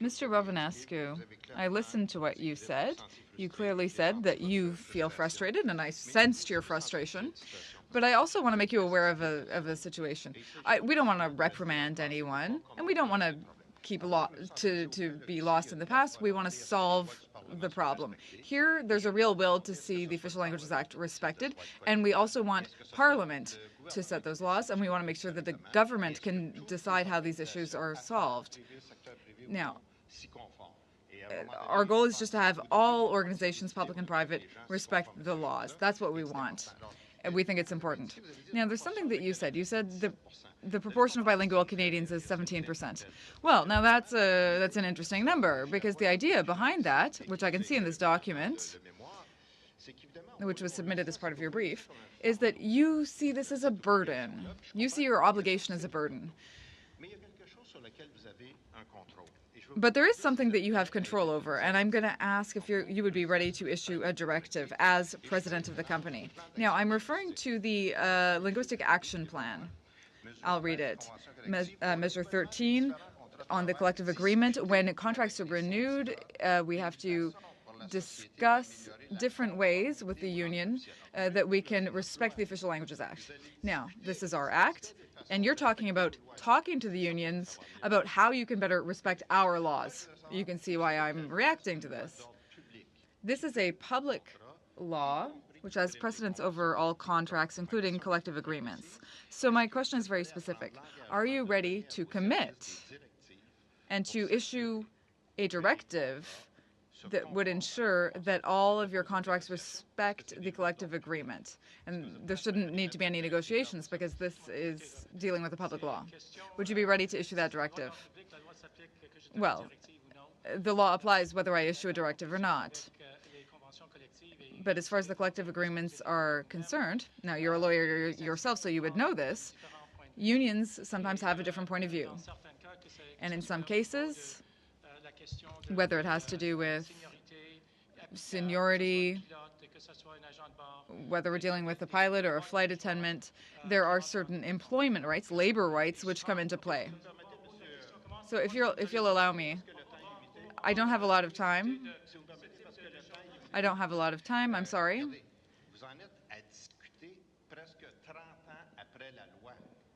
Mr. Romanescu, I listened to what you said. You clearly said that you feel frustrated, and I sensed your frustration. But I also want to make you aware of a situation. We don't want to reprimand anyone, and we don't want to keep to be lost in the past. We want to solve the problem. Here, there's a real will to see the Official Languages Act respected, and we also want Parliament to set those laws, and we want to make sure that the government can decide how these issues are solved. Now, our goal is just to have all organizations, public and private, respect the laws. That's what we want. And we think it's important. Now, there's something that you said. You said the proportion of bilingual Canadians is 17%. Well, now that's an interesting number, because the idea behind that, which I can see in this document, which was submitted as part of your brief, is that you see this as a burden. You see your obligation as a burden. But there is something that you have control over, and I'm going to ask if you would be ready to issue a directive as president of the company. Now, I'm referring to the Linguistic Action Plan. I'll read it. Measure 13 on the collective agreement. When contracts are renewed, we have to discuss different ways with the union that we can respect the Official Languages Act. Now, this is our act, and you're talking about talking to the unions about how you can better respect our laws. You can see why I'm reacting to this. This is a public law which has precedence over all contracts, including collective agreements. So my question is very specific. Are you ready to commit and to issue a directive that would ensure that all of your contracts respect the collective agreement? And there shouldn't need to be any negotiations, because this is dealing with a public law. Would you be ready to issue that directive? Well, the law applies whether I issue a directive or not. But as far as the collective agreements are concerned, now you're a lawyer yourself, so you would know this, unions sometimes have a different point of view. And in some cases, whether it has to do with seniority, whether we're dealing with a pilot or a flight attendant, there are certain employment rights, labor rights, which come into play. So if you'll allow me, I don't have a lot of time. I'm sorry.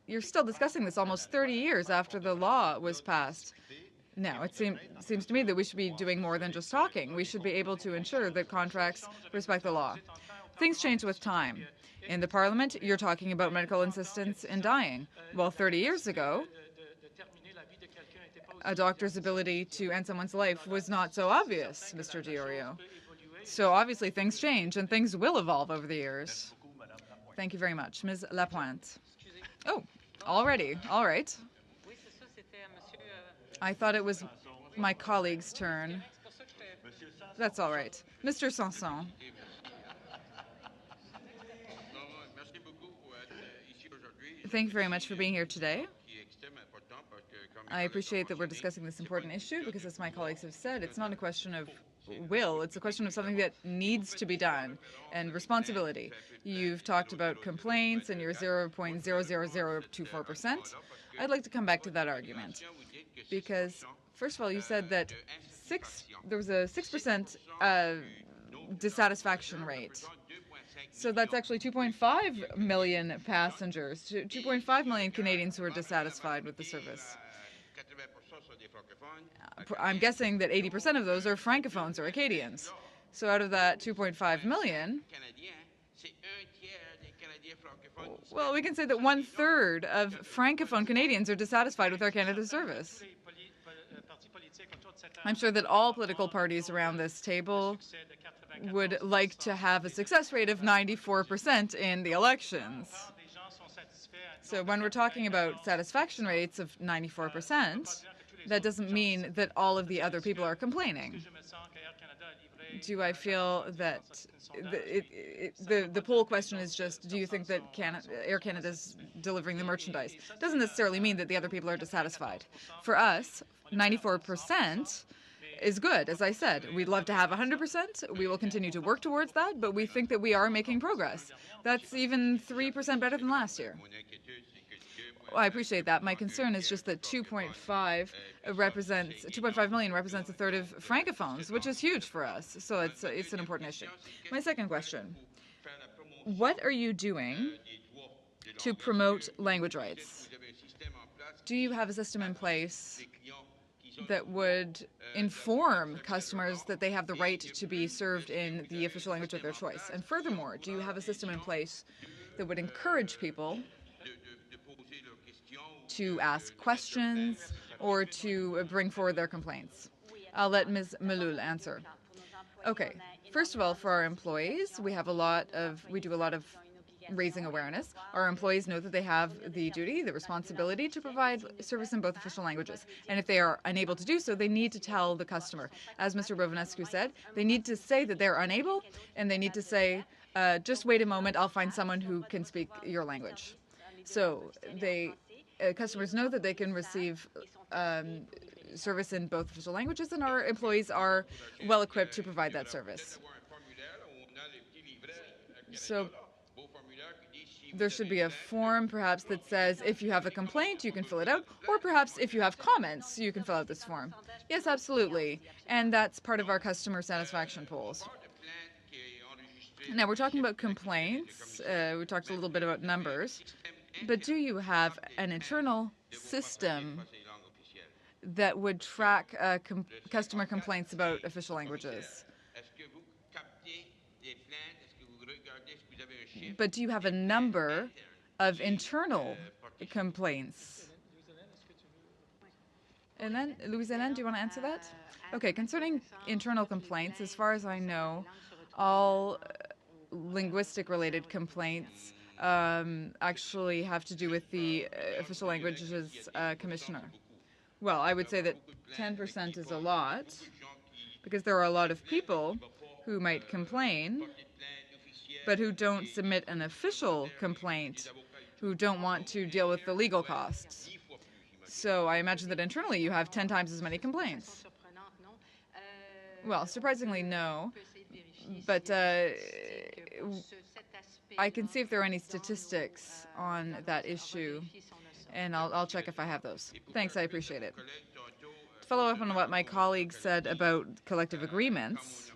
You're still discussing this almost 30 years after the law was passed. Now, it seems to me that we should be doing more than just talking. We should be able to ensure that contracts respect the law. Things change with time. In the Parliament, you're talking about medical assistance in dying. Well, 30 years ago, a doctor's ability to end someone's life was not so obvious, Mr. Diorio. So obviously things change, and things will evolve over the years. Thank you very much. Ms. Lapointe. Oh, already. All right. I thought it was my colleague's turn. That's all right. Mr. Sanson. Thank you very much for being here today. I appreciate that we're discussing this important issue because, as my colleagues have said, it's not a question of will, it's a question of something that needs to be done and responsibility. You've talked about complaints and your 0.00024%. I'd like to come back to that argument because, first of all, you said that there was a 6% dissatisfaction rate. So that's actually 2.5 million passengers, 2.5 million Canadians who are dissatisfied with the service. I'm guessing that 80% of those are francophones or Acadians. So out of that 2.5 million, well, we can say that 1/3 of francophone Canadians are dissatisfied with Air Canada service. I'm sure that all political parties around this table would like to have a success rate of 94% in the elections. So when we're talking about satisfaction rates of 94%, that doesn't mean that all of the other people are complaining. Do I feel that the poll question is just, do you think that Air Canada is delivering the merchandise? Doesn't necessarily mean that the other people are dissatisfied. For us, 94% is good. As I said, we'd love to have 100%. We will continue to work towards that, but we think that we are making progress. That's even 3% better than last year. Well, I appreciate that. My concern is just that 2.5 million represents a third of francophones, which is huge for us. So it's an important issue. My second question, what are you doing to promote language rights? Do you have a system in place that would inform customers that they have the right to be served in the official language of their choice? And furthermore, do you have a system in place that would encourage people to ask questions or to bring forward their complaints? I'll let Ms. Meloul answer. Okay. First of all, for our employees, we do a lot of raising awareness. Our employees know that they have the duty, the responsibility to provide service in both official languages. And if they are unable to do so, they need to tell the customer. As Mr. Rovanescu said, they need to say that they're unable, and they need to say, just wait a moment, I'll find someone who can speak your language. So customers know that they can receive service in both official languages, and our employees are well equipped to provide that service. So there should be a form perhaps that says if you have a complaint, you can fill it out, or perhaps if you have comments, you can fill out this form. Yes, absolutely. And that's part of our customer satisfaction polls. Now, we're talking about complaints. We talked a little bit about numbers. But do you have an internal system that would track customer complaints about official languages? But do you have a number of internal complaints? And then, Louise-Hélène, do you want to answer that? Okay, concerning internal complaints, as far as I know, all linguistic-related complaints actually have to do with the official languages commissioner. Well, I would say that 10% is a lot, because there are a lot of people who might complain, but who don't submit an official complaint, who don't want to deal with the legal costs. So I imagine that internally you have 10 times as many complaints. Well, surprisingly, no. But I can see if there are any statistics on that issue, and I'll check if I have those. Thanks, I appreciate it. To follow up on what my colleague said about collective agreements,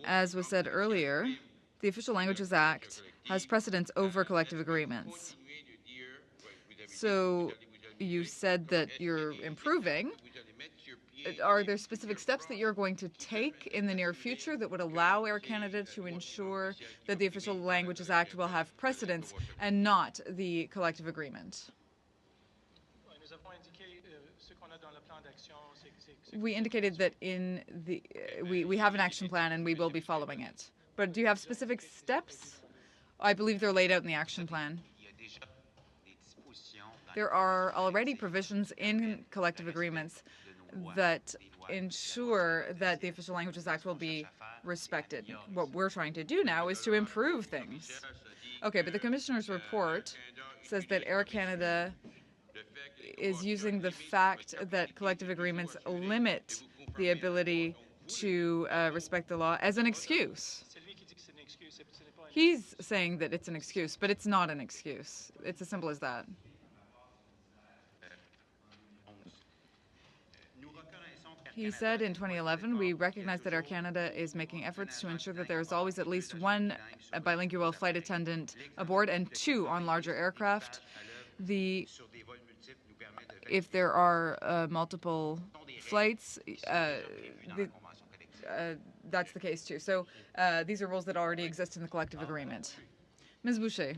as was said earlier, the Official Languages Act has precedence over collective agreements. So you said that you're improving. Are there specific steps that you're going to take in the near future that would allow Air Canada to ensure that the Official Languages Act will have precedence and not the collective agreement? We indicated that in the we have an action plan and we will be following it. But do you have specific steps? I believe they're laid out in the action plan. There are already provisions in collective agreements that ensure that the Official Languages Act will be respected. What we're trying to do now is to improve things. Okay, but the Commissioner's report says that Air Canada is using the fact that collective agreements limit the ability to respect the law as an excuse. He's saying that it's an excuse, but it's not an excuse. It's as simple as that. He said in 2011, we recognize that Air Canada is making efforts to ensure that there is always at least one bilingual flight attendant aboard and 2 on larger aircraft. If there are multiple flights, that's the case too. So these are rules that already exist in the collective agreement. Ms. Boucher.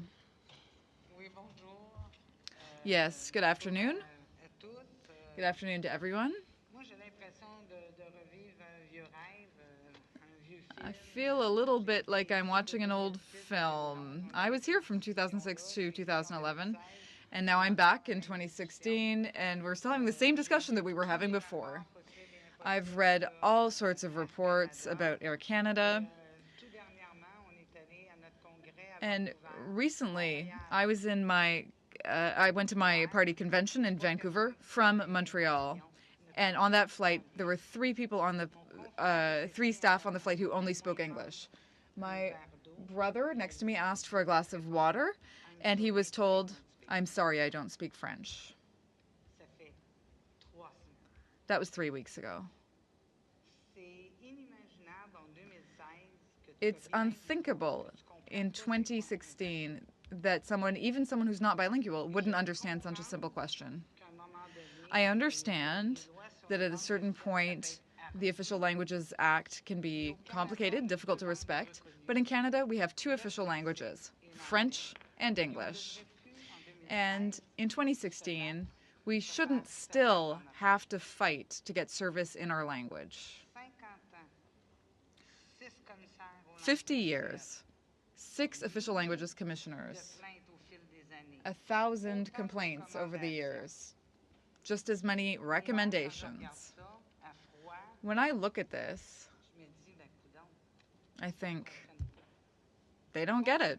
Yes, good afternoon. Good afternoon to everyone. I feel a little bit like I'm watching an old film. I was here from 2006 to 2011, and now I'm back in 2016, and we're still having the same discussion that we were having before. I've read all sorts of reports about Air Canada, and recently I was in I went to my party convention in Vancouver from Montreal, and on that flight there were 3 people on the 3 staff on the flight who only spoke English. My brother next to me asked for a glass of water, and he was told, "I'm sorry, I don't speak French." That was 3 weeks ago. It's unthinkable in 2016 that even someone who's not bilingual, wouldn't understand such a simple question. I understand that at a certain point, the Official Languages Act can be complicated, difficult to respect, but in Canada we have 2 official languages, French and English. And in 2016, we shouldn't still have to fight to get service in our language. 50 years, 6 official languages commissioners, 1,000 complaints over the years, just as many recommendations. When I look at this, I think they don't get it.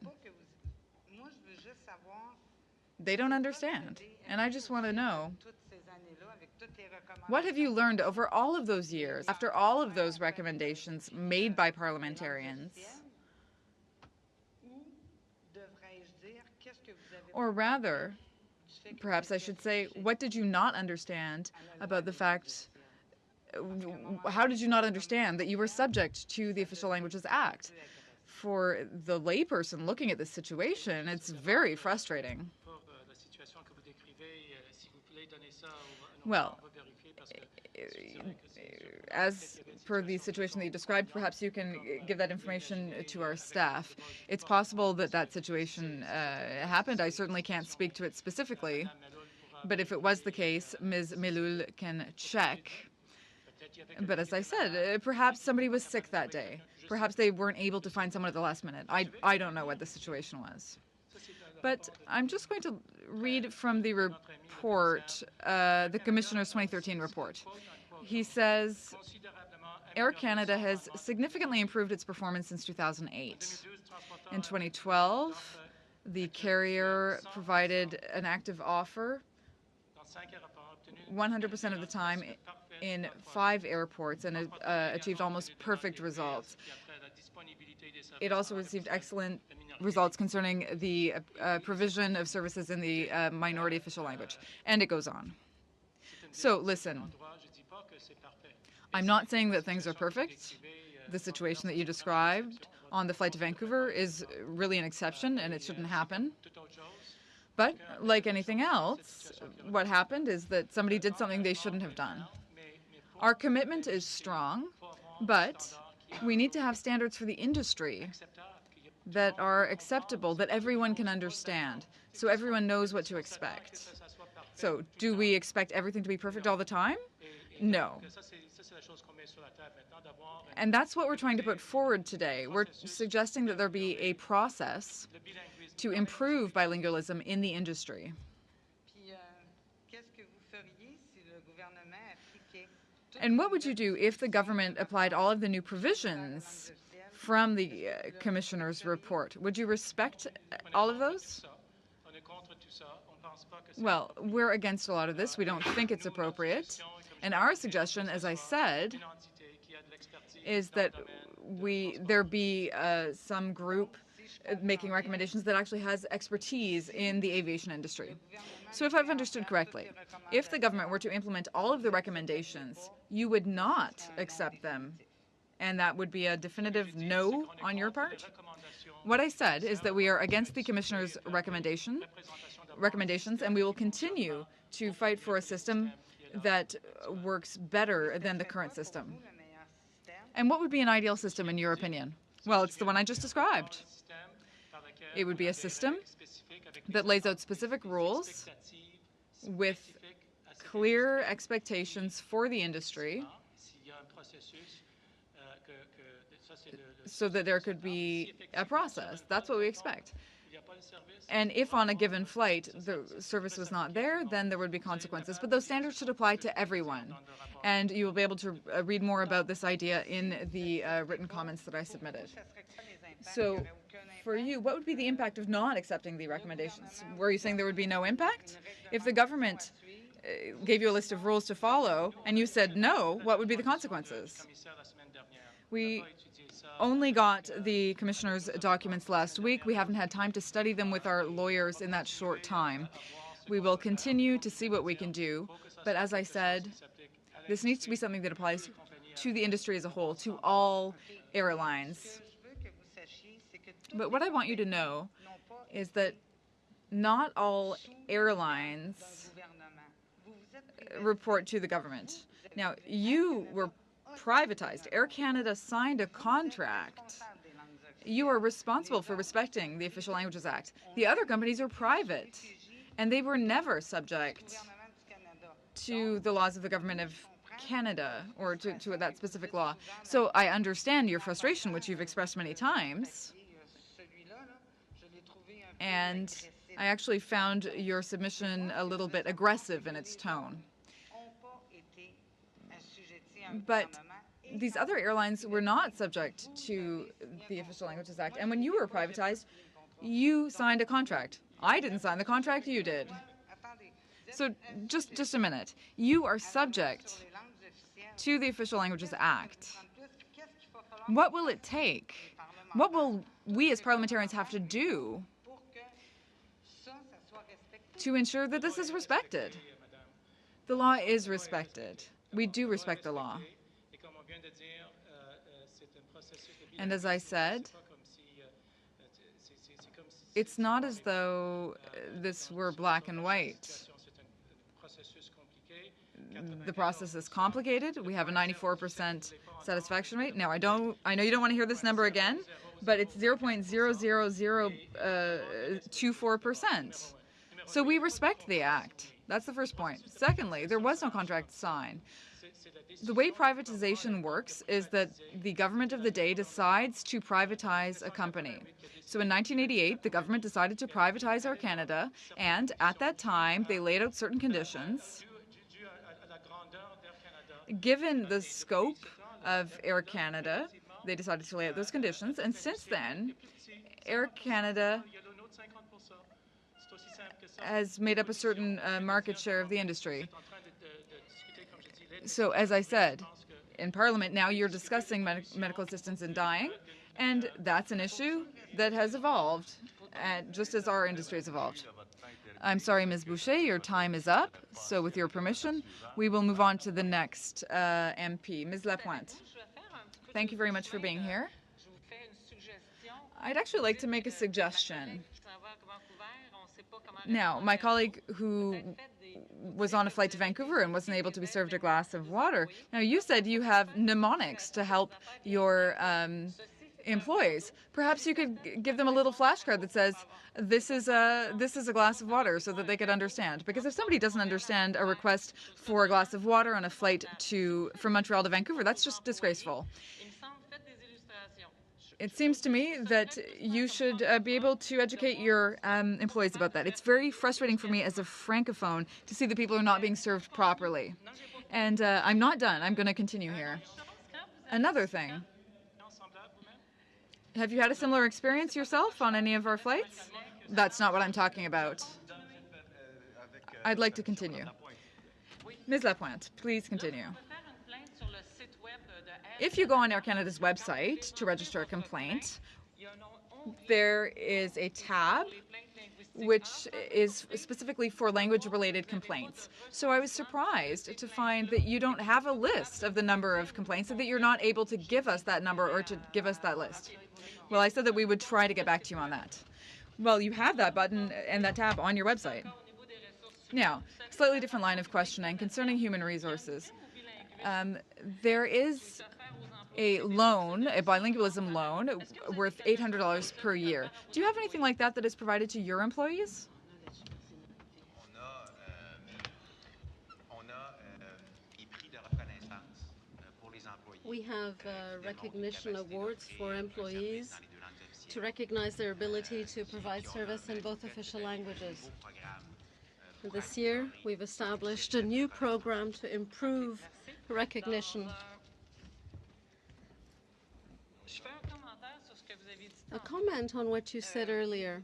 They don't understand. And I just want to know, what have you learned over all of those years, after all of those recommendations made by parliamentarians? Or rather, perhaps I should say, what did you not understand about the fact, how did you not understand that you were subject to the Official Languages Act? For the layperson looking at this situation, it's very frustrating. Well, as per the situation that you described, perhaps you can give that information to our staff. It's possible that that situation happened. I certainly can't speak to it specifically. But if it was the case, Ms. Melul can check. But as I said, perhaps somebody was sick that day. Perhaps they weren't able to find someone at the last minute. I don't know what the situation was. But I'm just going to read from the report, the Commissioner's 2013 report. He says Air Canada has significantly improved its performance since 2008. In 2012, the carrier provided an active offer 100% of the time in 5 airports and achieved almost perfect results. It also received excellent results concerning the provision of services in the minority official language. And it goes on. So listen, I'm not saying that things are perfect. The situation that you described on the flight to Vancouver is really an exception, and it shouldn't happen. But like anything else, what happened is that somebody did something they shouldn't have done. Our commitment is strong, but we need to have standards for the industry that are acceptable, that everyone can understand, so everyone knows what to expect. So do we expect everything to be perfect all the time? No. And that's what we're trying to put forward today. We're suggesting that there be a process to improve bilingualism in the industry. And what would you do if the government applied all of the new provisions from the Commissioner's report? Would you respect all of those? Well, we're against a lot of this. We don't think it's appropriate. And our suggestion, as I said, is that there be some group making recommendations that actually has expertise in the aviation industry. So if I've understood correctly, if the government were to implement all of the recommendations, you would not accept them, and that would be a definitive no on your part? What I said is that we are against the Commissioner's recommendations, and we will continue to fight for a system that works better than the current system. And what would be an ideal system in your opinion? Well, it's the one I just described. It would be a system that lays out specific rules with clear expectations for the industry so that there could be a process. That's what we expect. And if on a given flight the service was not there, then there would be consequences. But those standards should apply to everyone. And you will be able to read more about this idea in the written comments that I submitted. So for you, what would be the impact of not accepting the recommendations? Were you saying there would be no impact? If the government gave you a list of rules to follow and you said no, what would be the consequences? We only got the Commissioner's documents last week. We haven't had time to study them with our lawyers in that short time. We will continue to see what we can do. But as I said, this needs to be something that applies to the industry as a whole, to all airlines. But what I want you to know is that not all airlines report to the government. Now, you were privatized. Air Canada signed a contract. You are responsible for respecting the Official Languages Act. The other companies are private, and they were never subject to the laws of the Government of Canada or to that specific law. So I understand your frustration, which you've expressed many times. And I actually found your submission a little bit aggressive in its tone. But these other airlines were not subject to the Official Languages Act. And when you were privatized, you signed a contract. I didn't sign the contract, you did. So just a minute. You are subject to the Official Languages Act. What will it take? What will we as parliamentarians have to do to ensure that this is respected? The law is respected. We do respect the law. And as I said, it's not as though this were black and white. The process is complicated. We have a 94% satisfaction rate. Now, I know you don't want to hear this number again, but it's 0.00024%. So we respect the Act. That's the first point. Secondly, there was no contract signed. The way privatization works is that the government of the day decides to privatize a company. So in 1988, the government decided to privatize Air Canada, and at that time, they laid out certain conditions. Given the scope of Air Canada. They decided to lay out those conditions, and since then, Air Canada has made up a certain market share of the industry. So, as I said, in Parliament now you're discussing medical assistance in dying, and that's an issue that has evolved, just as our industry has evolved. I'm sorry, Ms. Boucher, your time is up. So with your permission, we will move on to the next MP. Ms. Lapointe. Thank you very much for being here. I'd actually like to make a suggestion. Now, my colleague who was on a flight to Vancouver and wasn't able to be served a glass of water. Now, you said you have mnemonics to help your employees. Perhaps you could give them a little flashcard that says, this is a glass of water, so that they could understand. Because if somebody doesn't understand a request for a glass of water on a flight from Montreal to Vancouver, that's just disgraceful. It seems to me that you should be able to educate your employees about that. It's very frustrating for me as a francophone to see that people are not being served properly. And I'm not done. I'm going to continue here. Another thing. Have you had a similar experience yourself on any of our flights? That's not what I'm talking about. I'd like to continue. Ms. Lapointe, please continue. If you go on Air Canada's website to register a complaint, there is a tab which is specifically for language-related complaints. So I was surprised to find that you don't have a list of the number of complaints and that you're not able to give us that number or to give us that list. Well, I said that we would try to get back to you on that. Well, you have that button and that tab on your website. Now, slightly different line of questioning concerning human resources. There is a loan, a bilingualism loan, worth $800 per year. Do you have anything like that that is provided to your employees? We have recognition awards for employees to recognize their ability to provide service in both official languages. This year, we've established a new program to improve recognition. A comment on what you said earlier.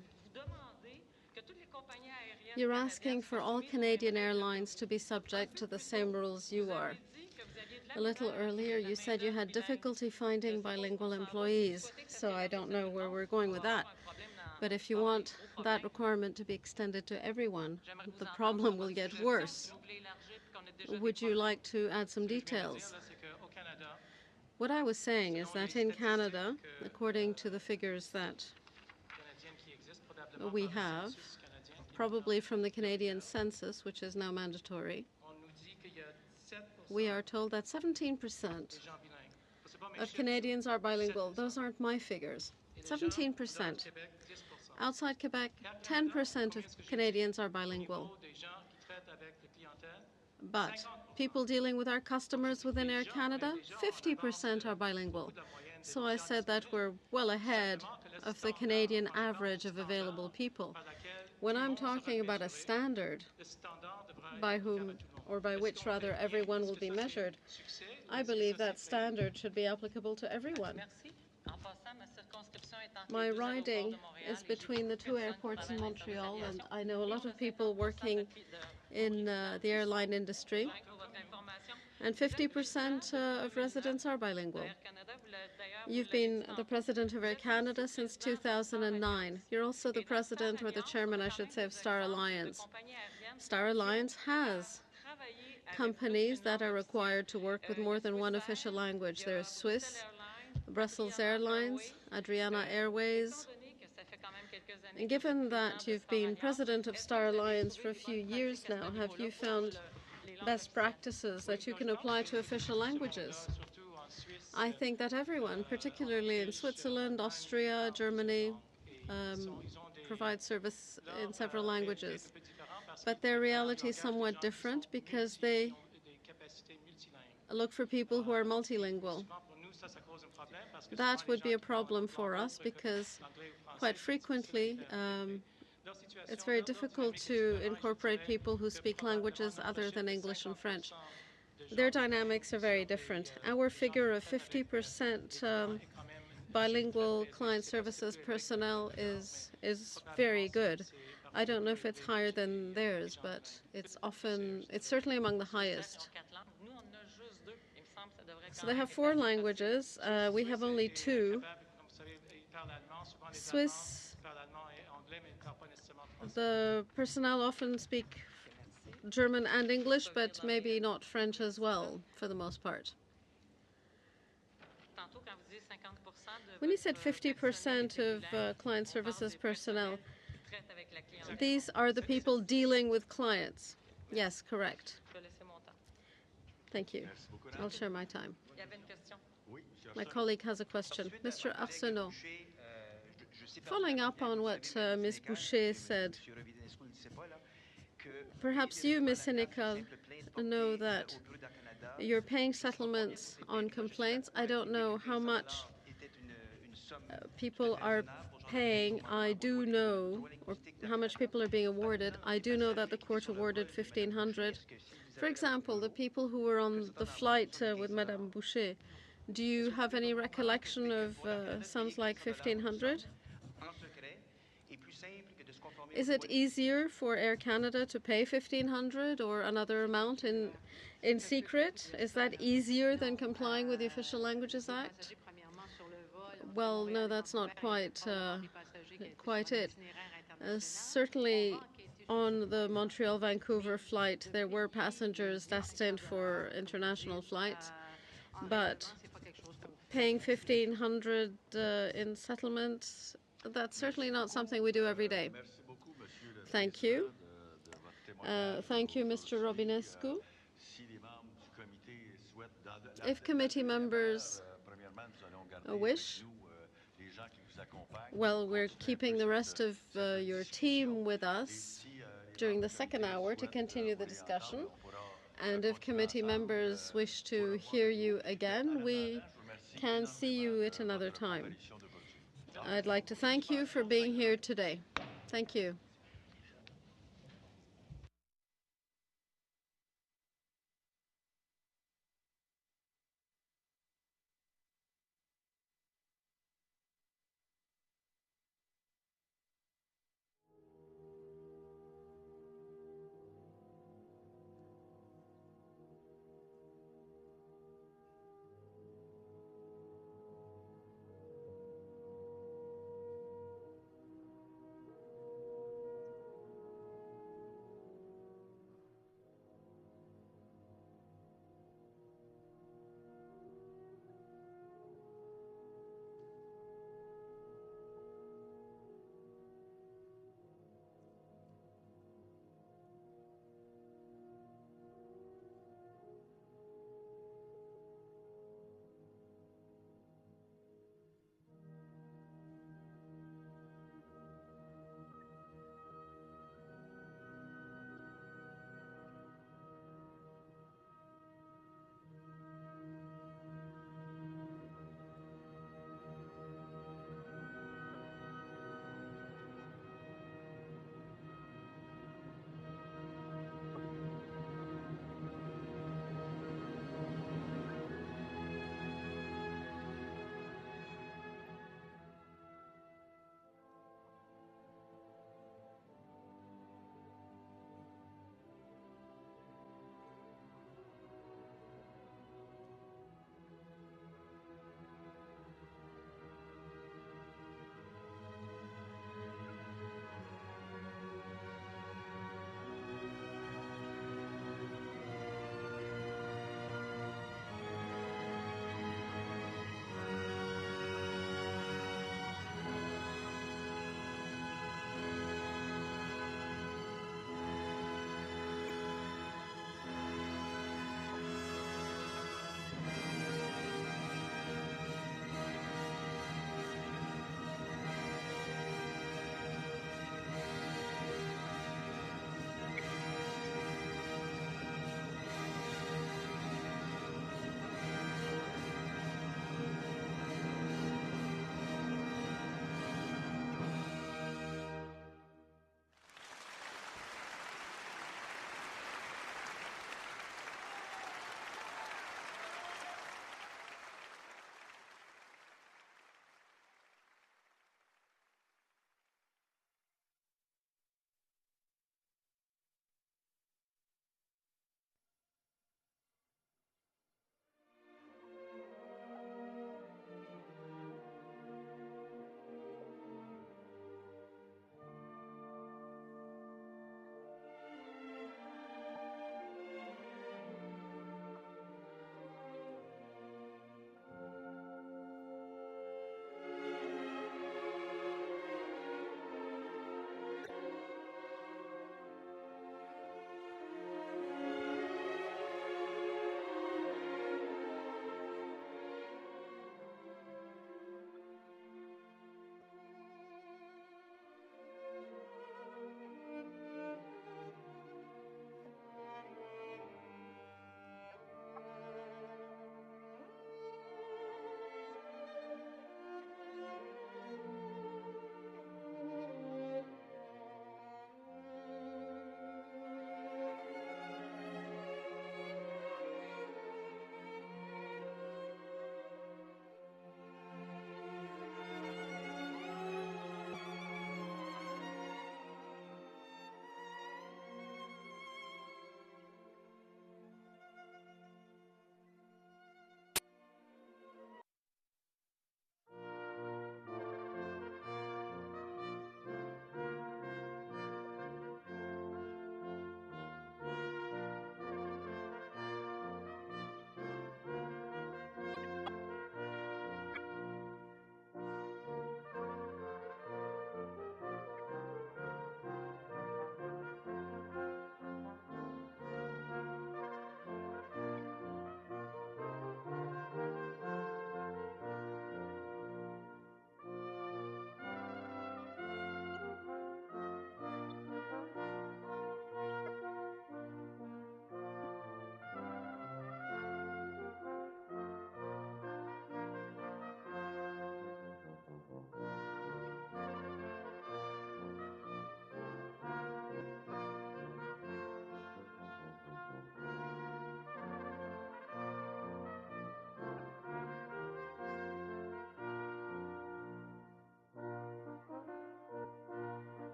You're asking for all Canadian airlines to be subject to the same rules you are. A little earlier, you said you had difficulty finding bilingual employees, so I don't know where we're going with that. But if you want that requirement to be extended to everyone, the problem will get worse. Would you like to add some details? What I was saying is that in Canada, according to the figures that we have, probably from the Canadian census, which is now mandatory, we are told that 17% of Canadians are bilingual. Those aren't my figures. 17%. Outside Quebec, 10% of Canadians are bilingual. But people dealing with our customers within Air Canada, 50% are bilingual. So I said that we're well ahead of the Canadian average of available people. When I'm talking about a standard by whom, or by which rather, everyone will be measured, I believe that standard should be applicable to everyone. My riding is between the two airports in Montreal, and I know a lot of people working in the airline industry, and 50% of residents are bilingual. You've been the president of Air Canada since 2009. You're also the president, or the chairman, I should say, of Star Alliance. Star Alliance has companies that are required to work with more than one official language. There's Swiss, Brussels Airlines, Adriana Airways. And given that you've been president of Star Alliance for a few years now, have you found best practices that you can apply to official languages? I think that everyone, particularly in Switzerland, Austria, Germany, provides service in several languages. But their reality is somewhat different because they look for people who are multilingual. That would be a problem for us because quite frequently it's very difficult to incorporate people who speak languages other than English and French. Their dynamics are very different. Our figure of 50% bilingual client services personnel is very good. I don't know if it's higher than theirs, but it's certainly among the highest. So they have 4 languages. We have only 2. Swiss, the personnel often speak German and English, but maybe not French as well, for the most part. When you said 50% of client services personnel, these are the people dealing with clients. Yes, correct. Thank you. I'll share my time. My colleague has a question. Mr. Arsenault, following up on what Ms. Boucher said, perhaps you, Ms. Sénécal, know that you're paying settlements on complaints. I don't know how much people are paying. I do know, or how much people are being awarded. I do know that the court awarded 1,500. For example, the people who were on the flight with Madame Boucher, do you have any recollection of sums like 1,500? Is it easier for Air Canada to pay 1,500 or another amount in secret? Is that easier than complying with the Official Languages Act? Well, no, that's not quite it. Certainly, on the Montreal-Vancouver flight, there were passengers destined for international flights, but paying 1,500 in settlements, that's certainly not something we do every day. Thank you. Thank you, Mr. Robinescu. If committee members wish, well, we're keeping the rest of your team with us during the second hour to continue the discussion. And if committee members wish to hear you again, we can see you at another time. I'd like to thank you for being here today. Thank you.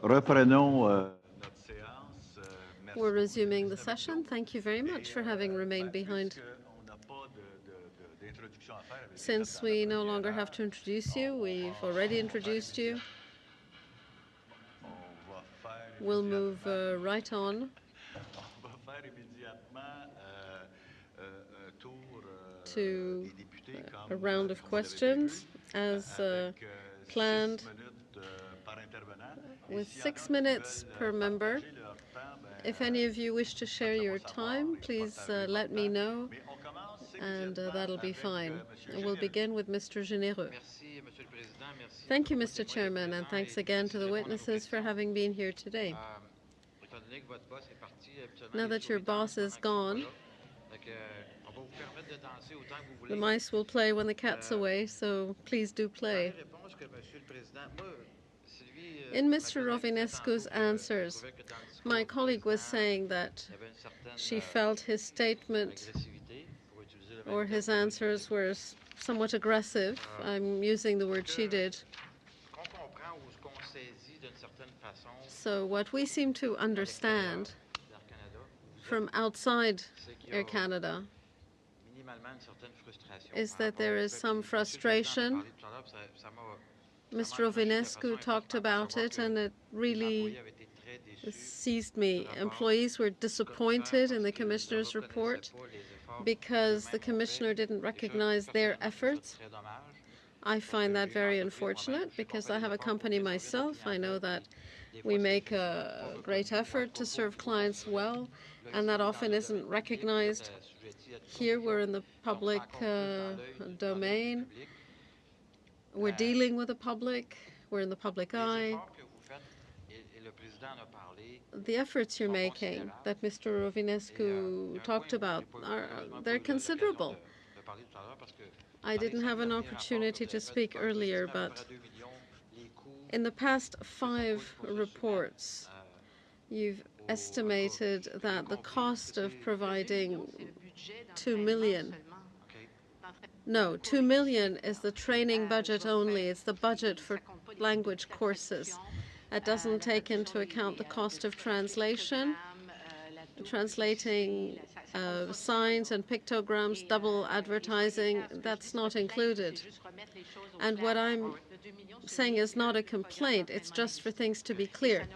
Reprenons notre séance. We're resuming the session. Thank you very much for having remained behind. Since we no longer have to introduce you, we've already introduced you. We'll move right on to a round of questions as planned, with 6 minutes per member. If any of you wish to share your time, please let me know, and that'll be fine. And we'll begin with Mr. Généreux. Thank you, Mr. Chairman, and thanks again to the witnesses for having been here today. Now that your boss is gone, the mice will play when the cat's away, so please do play. In Mr. Rovinescu's answers, my colleague was saying that she felt his statement or his answers were somewhat aggressive. I'm using the word she did. So what we seem to understand from outside Air Canada is that there is some frustration. Mr. Rovinescu talked about it, and it really seized me. Employees were disappointed in the Commissioner's report because the Commissioner didn't recognize their efforts. I find that very unfortunate because I have a company myself. I know that we make a great effort to serve clients well, and that often isn't recognized. Here we're in the public domain. We're dealing with the public. We're in the public eye. The efforts you're making that Mr. Rovinescu talked about, they're considerable. I didn't have an opportunity to speak earlier, but in the past 5 reports, you've estimated that the cost of providing 2 million. No, 2 million is the training budget only. It's the budget for language courses. That doesn't take into account the cost of translation, translating signs and pictograms, double advertising. That's not included. And what I'm saying is not a complaint. It's just for things to be clear.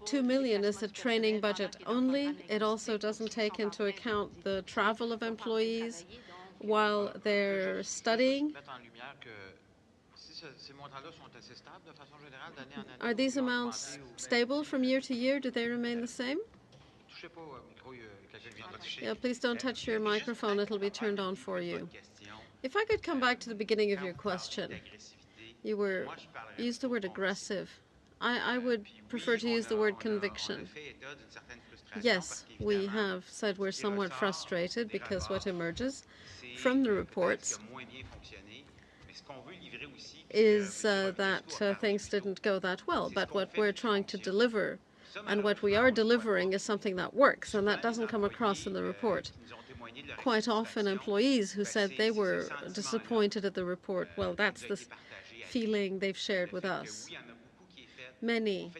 2 million is the training budget only. It also doesn't take into account the travel of employees while they're studying. Are these amounts stable from year to year? Do they remain the same? Yeah, please don't touch your microphone. It'll be turned on for you. If I could come back to the beginning of your question. You used the word aggressive. I would prefer to use the word conviction. Yes, we have said we're somewhat frustrated because what emerges from the reports is that things didn't go that well. But what we're trying to deliver and what we are delivering is something that works, and that doesn't come across in the report. Quite often employees who said they were disappointed at the report, well, that's the feeling they've shared with us. Many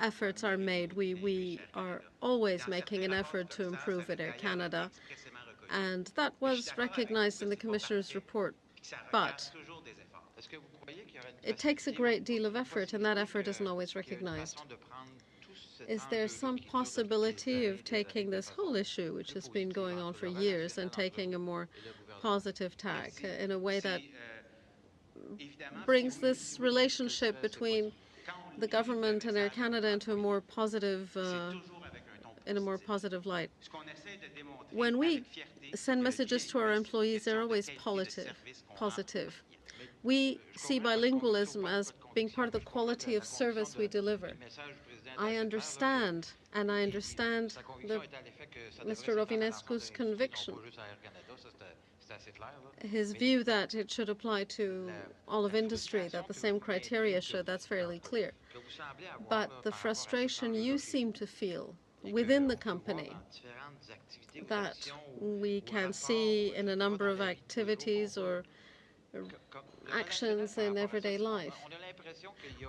efforts are made. We are always making an effort to improve at Air Canada, and that was recognized in the Commissioner's report. But it takes a great deal of effort, and that effort isn't always recognized. Is there some possibility of taking this whole issue, which has been going on for years, and taking a more positive tack in a way that brings this relationship between the government and Air Canada into a more positive, in a more positive light? When we send messages to our employees, they're always positive. We see bilingualism as being part of the quality of service we deliver. I understand, and I understand Mr. Rovinescu's conviction, his view that it should apply to all of industry, that the same criteria should, that's fairly clear. But the frustration you seem to feel within the company, that we can see in a number of activities or actions in everyday life,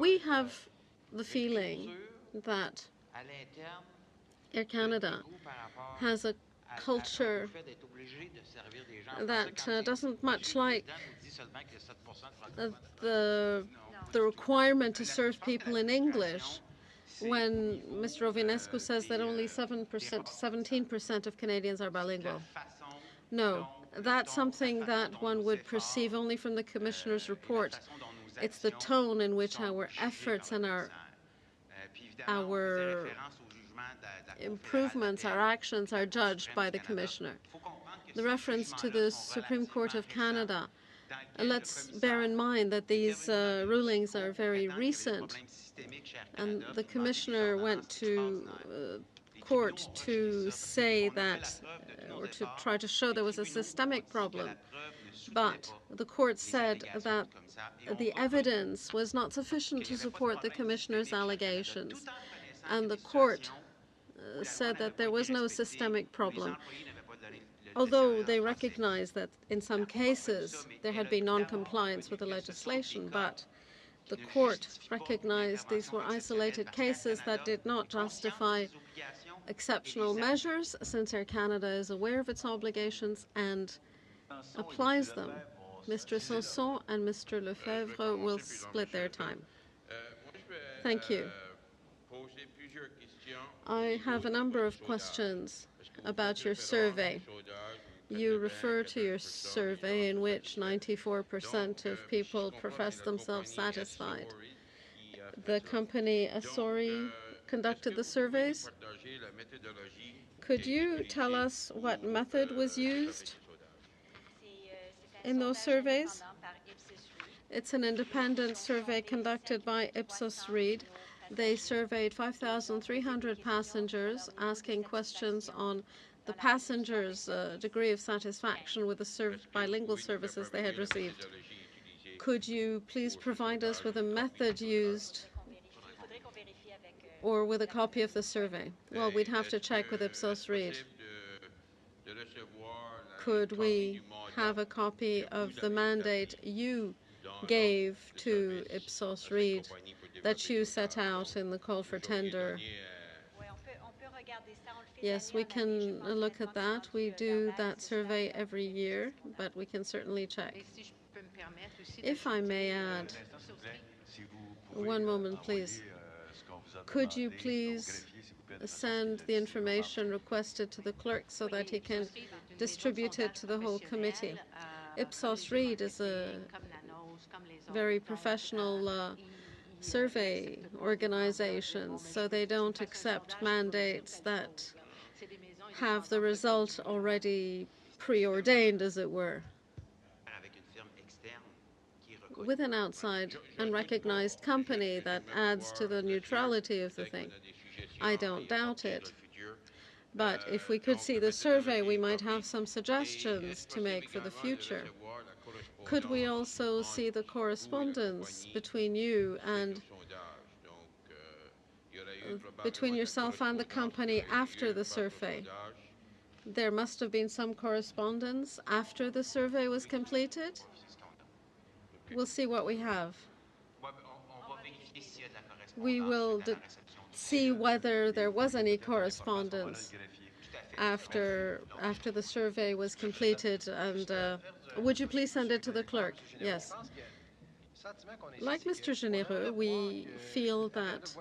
we have the feeling that Air Canada has a culture that doesn't much like the requirement to serve people in English when Mr. Rovinescu says that only 17% of Canadians are bilingual. No, that's something that one would perceive only from the Commissioner's report. It's the tone in which our efforts and our improvements, our actions are judged by the Commissioner. The reference to the Supreme Court of Canada, let's bear in mind that these rulings are very recent, and the Commissioner went to court to say that, or to try to show there was a systemic problem. But the court said that the evidence was not sufficient to support the Commissioner's allegations, and the court said that there was no systemic problem, although they recognized that in some cases there had been non-compliance with the legislation. But the court recognized these were isolated cases that did not justify exceptional measures, since Air Canada is aware of its obligations and applies them. Mr. Sanson and Mr. Lefebvre will split their time. Thank you. I have a number of questions about your survey. You refer to your survey in which 94% of people profess themselves satisfied. The company Asori conducted the surveys. Could you tell us what method was used in those surveys? It's an independent survey conducted by Ipsos Reid. They surveyed 5,300 passengers, asking questions on the passengers' degree of satisfaction with the bilingual services they had received. Could you please provide us with a method used or with a copy of the survey? Well, we'd have to check with Ipsos Reid. Could we have a copy of the mandate you gave to Ipsos Reid that you set out in the call for tender? Yes, we can look at that. We do that survey every year, but we can certainly check. If I may add, one moment, please. Could you please send the information requested to the clerk so that he can distribute it to the whole committee? Ipsos Reid is a very professional survey organizations, so they don't accept mandates that have the result already preordained, as it were, with an outside and recognized company that adds to the neutrality of the thing. I don't doubt it. But if we could see the survey, we might have some suggestions to make for the future. Could we also see the correspondence between you and between yourself and the company after the survey? There must have been some correspondence after the survey was completed. We'll see what we have. We will see whether there was any correspondence after the survey was completed. And would you please send it to the clerk? Yes. Like Mr. Généreux, we feel that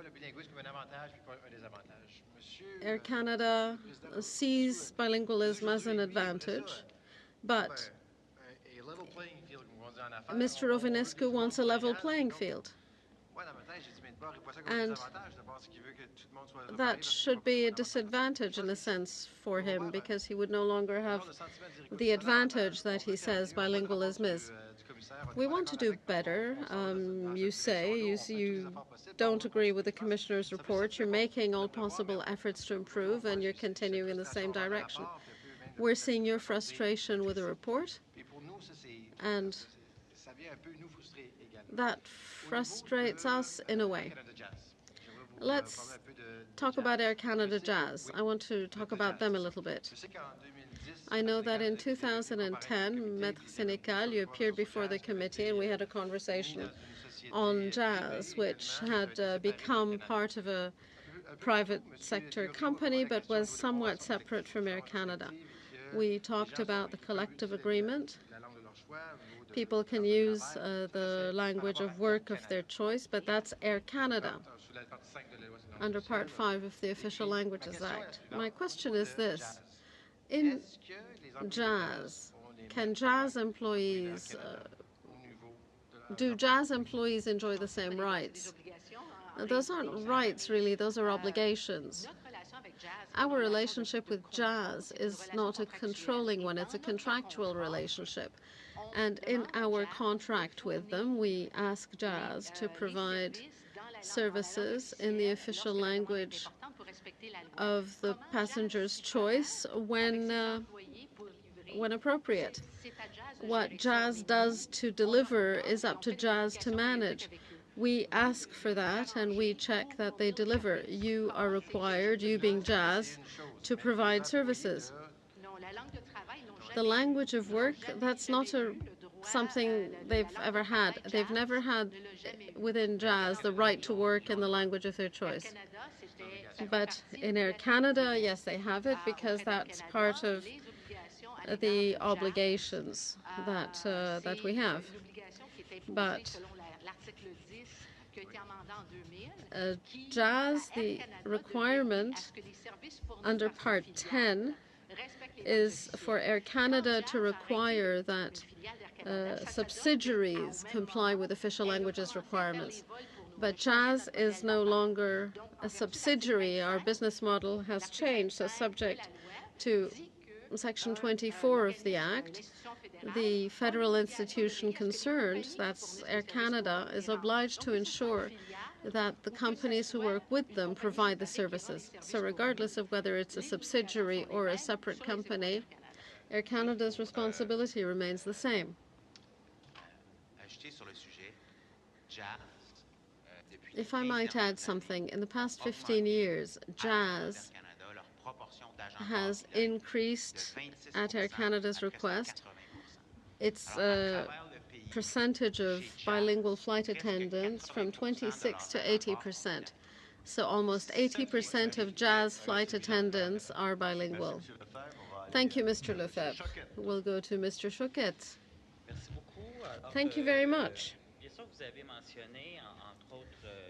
Air Canada sees bilingualism as an advantage, but Mr. Rovinescu wants a level playing field. And that should be a disadvantage in a sense for him, because he would no longer have the advantage that he says bilingualism is. We want to do better. You say you don't agree with the Commissioner's report. You're making all possible efforts to improve, and you're continuing in the same direction. We're seeing your frustration with the report, and that frustrates us in a way. Let's talk about Air Canada Jazz. I want to talk about them a little bit. I know that in 2010, Maître Sénécal, you appeared before the committee, and we had a conversation on Jazz, which had become part of a private sector company, but was somewhat separate from Air Canada. We talked about the collective agreement. People can use the language of work of their choice, but that's Air Canada under Part 5 of the Official Languages Act. My question is this. In Jazz, can Jazz employees, do Jazz employees enjoy the same rights? Those aren't rights, really. Those are obligations. Our relationship with Jazz is not a controlling one. It's a contractual relationship. And in our contract with them, we ask Jazz to provide services in the official language of the passenger's choice when appropriate. What Jazz does to deliver is up to Jazz to manage. We ask for that, and we check that they deliver. You are required, you being Jazz, to provide services. The language of work, that's not something they've ever had. They've never had within Jazz the right to work in the language of their choice. But in Air Canada, yes, they have it, because that's part of the obligations that we have. But Jazz, the requirement under Part 10 is for Air Canada to require that subsidiaries comply with official languages requirements. But Jazz is no longer a subsidiary. Our business model has changed, so subject to Section 24 of the Act, the federal institution concerned, that's Air Canada, is obliged to ensure that the companies who work with them provide the services. So regardless of whether it's a subsidiary or a separate company, Air Canada's responsibility remains the same. If I might add something, in the past 15 years, Jazz has increased at Air Canada's request its percentage of bilingual flight attendants from 26 to 80%. So almost 80% of Jazz flight attendants are bilingual. Thank you, Mr. Lefebvre. We'll go to Mr. Choquette. Thank you very much.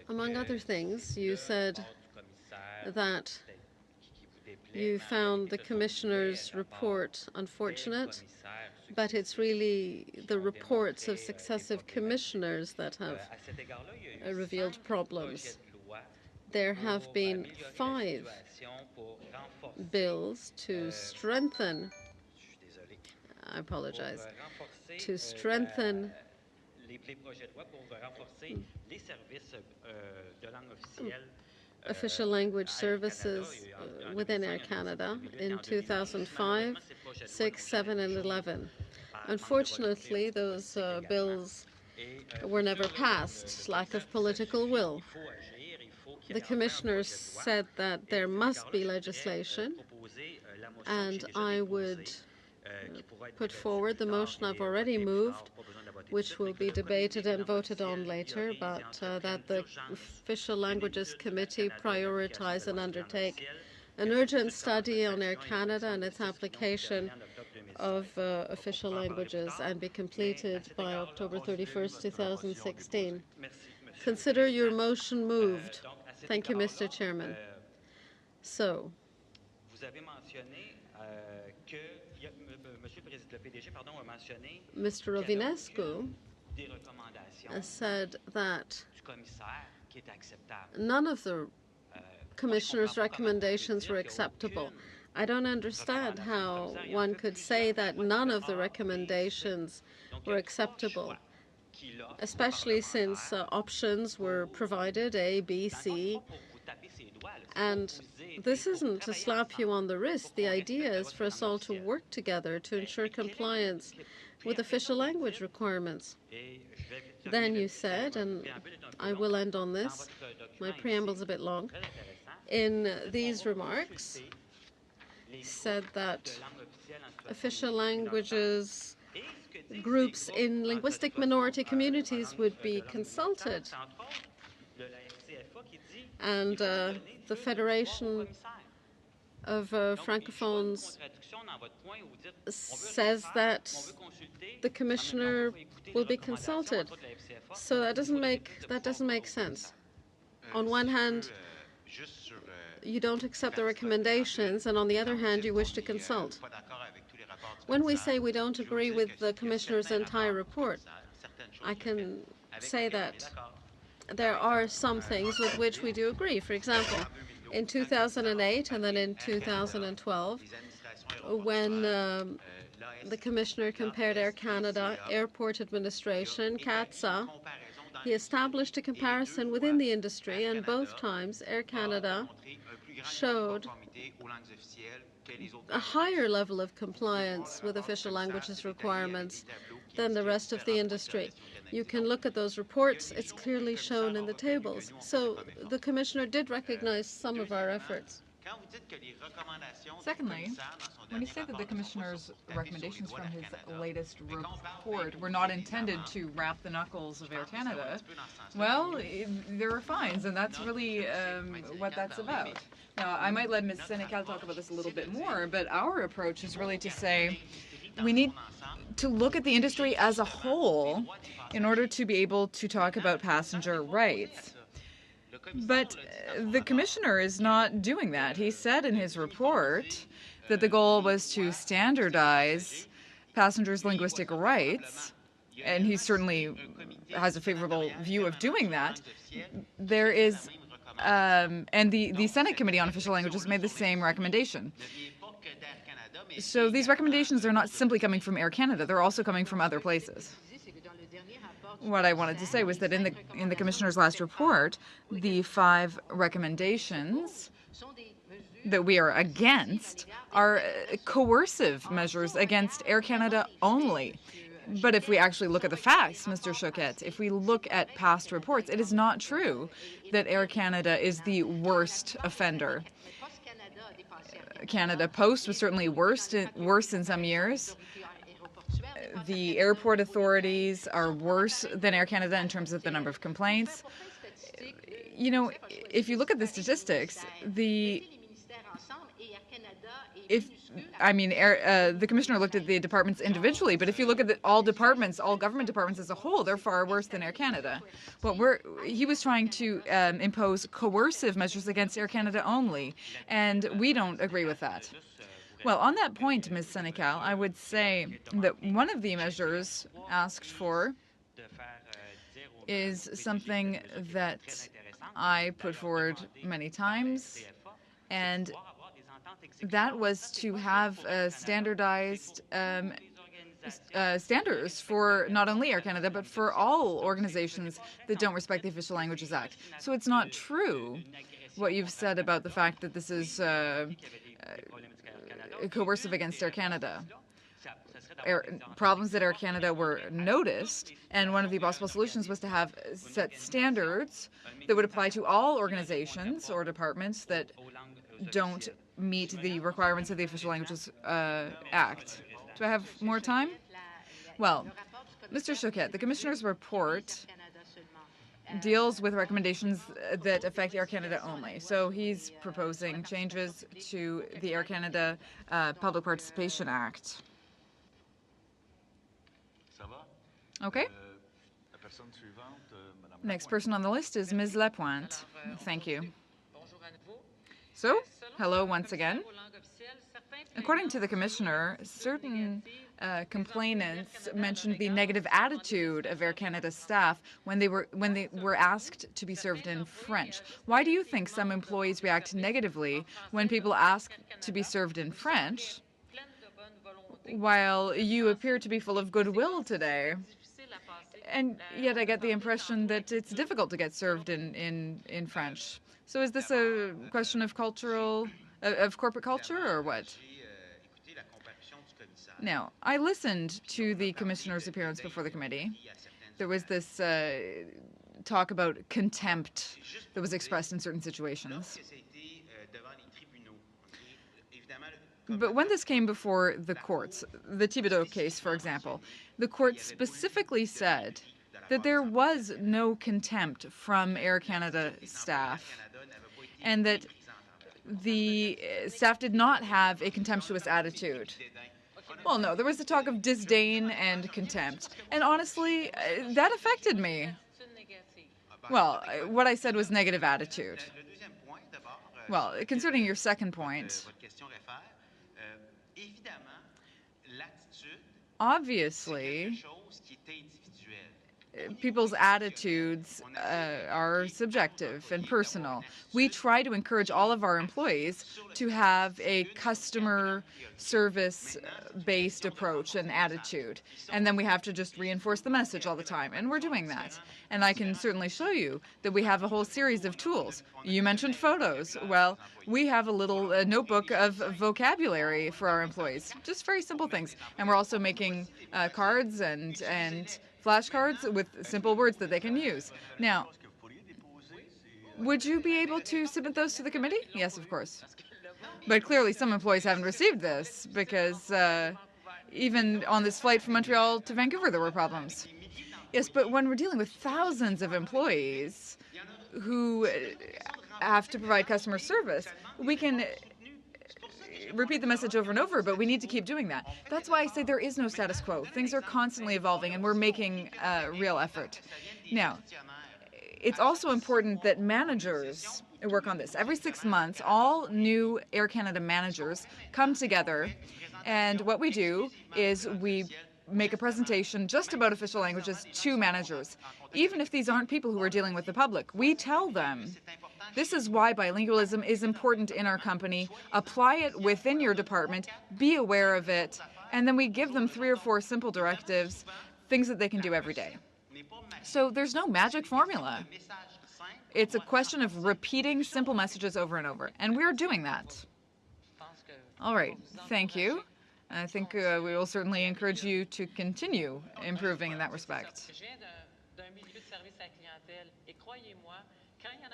Among other things, you said that you found the Commissioner's report unfortunate, but it's really the reports of successive commissioners that have revealed problems. There have been 5 bills to strengthen, I apologize, to strengthen official language services within Air Canada in 2005, 6, 7, and 11. Unfortunately, those bills were never passed, lack of political will. The commissioners said that there must be legislation, and I would put forward the motion I've already moved, which will be debated and voted on later, but that the Official Languages Committee prioritize and undertake an urgent study on Air Canada and its application of official languages and be completed by October 31st, 2016. Consider your motion moved. Thank you, Mr. Chairman. So, Mr. Rovinescu said that none of the Commissioner's recommendations were acceptable. I don't understand how one could say that none of the recommendations were acceptable, especially since options were provided, A, B, C. And this isn't to slap you on the wrist. The idea is for us all to work together to ensure compliance with official language requirements. Then you said, and I will end on this, my preamble's a bit long, in these remarks, said that official languages groups in linguistic minority communities would be consulted. And the Federation of Francophones says that the commissioner will be consulted. So that doesn't make sense. On one hand, you don't accept the recommendations, and on the other hand, you wish to consult. When we say we don't agree with the commissioner's entire report, I can say that there are some things with which we do agree. For example, in 2008 and then in 2012, when the commissioner compared Air Canada, Airport Administration, CATSA, he established a comparison within the industry, and both times Air Canada showed a higher level of compliance with official languages requirements than the rest of the industry. You can look at those reports. It's clearly shown in the tables. So the Commissioner did recognize some of our efforts. Secondly, when you say that the Commissioner's recommendations from his latest report were not intended to wrap the knuckles of Air Canada, well, there are fines, and that's really what that's about. Now, I might let Ms. Senecal talk about this a little bit more, but our approach is really to say we need to look at the industry as a whole in order to be able to talk about passenger rights. But the Commissioner is not doing that. He said in his report that the goal was to standardize passengers' linguistic rights, and he certainly has a favorable view of doing that. There is, and the Senate Committee on Official Languages made the same recommendation. So these recommendations are not simply coming from Air Canada, they're also coming from other places. What I wanted to say was that in the Commissioner's last report, the 5 recommendations that we are against are coercive measures against Air Canada only. But if we actually look at the facts, Mr. Choquette, if we look at past reports, it is not true that Air Canada is the worst offender. Canada Post was certainly worse in some years. The airport authorities are worse than Air Canada in terms of the number of complaints. You know, if you look at the statistics, the Commissioner looked at the departments individually, but if you look at all departments, all government departments as a whole, they're far worse than Air Canada. But he was trying to impose coercive measures against Air Canada only, and we don't agree with that. Well, on that point, Ms. Senecal, I would say that one of the measures asked for is something that I put forward many times, and that was to have standardized standards for not only Air Canada, but for all organizations that don't respect the Official Languages Act. So it's not true what you've said about the fact that this is coercive against Air Canada. Problems that Air Canada were noticed, and one of the possible solutions was to have set standards that would apply to all organizations or departments that don't meet the requirements of the Official Languages Act. Do I have more time? Well, Mr. Choquette, the Commissioner's report deals with recommendations that affect Air Canada only. So he's proposing changes to the Air Canada Public Participation Act. Okay. Next person on the list is Ms. Lapointe. Thank you. So, hello once again. According to the Commissioner, certain complainants mentioned the negative attitude of Air Canada staff when they were asked to be served in French. Why do you think some employees react negatively when people ask to be served in French, while you appear to be full of goodwill today? And yet I get the impression that it's difficult to get served in French. So is this a question of corporate culture, or what? Now, I listened to the Commissioner's appearance before the committee. There was this talk about contempt that was expressed in certain situations. But when this came before the courts, the Thibodeau case, for example, the court specifically said that there was no contempt from Air Canada staff, and that the staff did not have a contemptuous attitude. Well, no, there was a talk of disdain and contempt, and honestly, that affected me. Well, what I said was negative attitude. Well, concerning your second point, obviously, people's attitudes are subjective and personal. We try to encourage all of our employees to have a customer service-based approach and attitude. And then we have to just reinforce the message all the time. And we're doing that. And I can certainly show you that we have a whole series of tools. You mentioned photos. Well, we have a little notebook of vocabulary for our employees. Just very simple things. And we're also making cards and flashcards with simple words that they can use. Now, would you be able to submit those to the committee? Yes, of course. But clearly some employees haven't received this because even on this flight from Montreal to Vancouver there were problems. Yes, but when we're dealing with thousands of employees who have to provide customer service, we can repeat the message over and over, but we need to keep doing that. That's why I say there is no status quo. Things are constantly evolving, and we're making a real effort. Now, it's also important that managers work on this. Every 6 months, all new Air Canada managers come together, and what we do is we make a presentation just about official languages to managers. Even if these aren't people who are dealing with the public, we tell them, this is why bilingualism is important in our company. Apply it within your department, be aware of it, and then we give them 3 or 4 simple directives, things that they can do every day. So there's no magic formula. It's a question of repeating simple messages over and over, and we're doing that. All right, thank you. I think we will certainly encourage you to continue improving in that respect.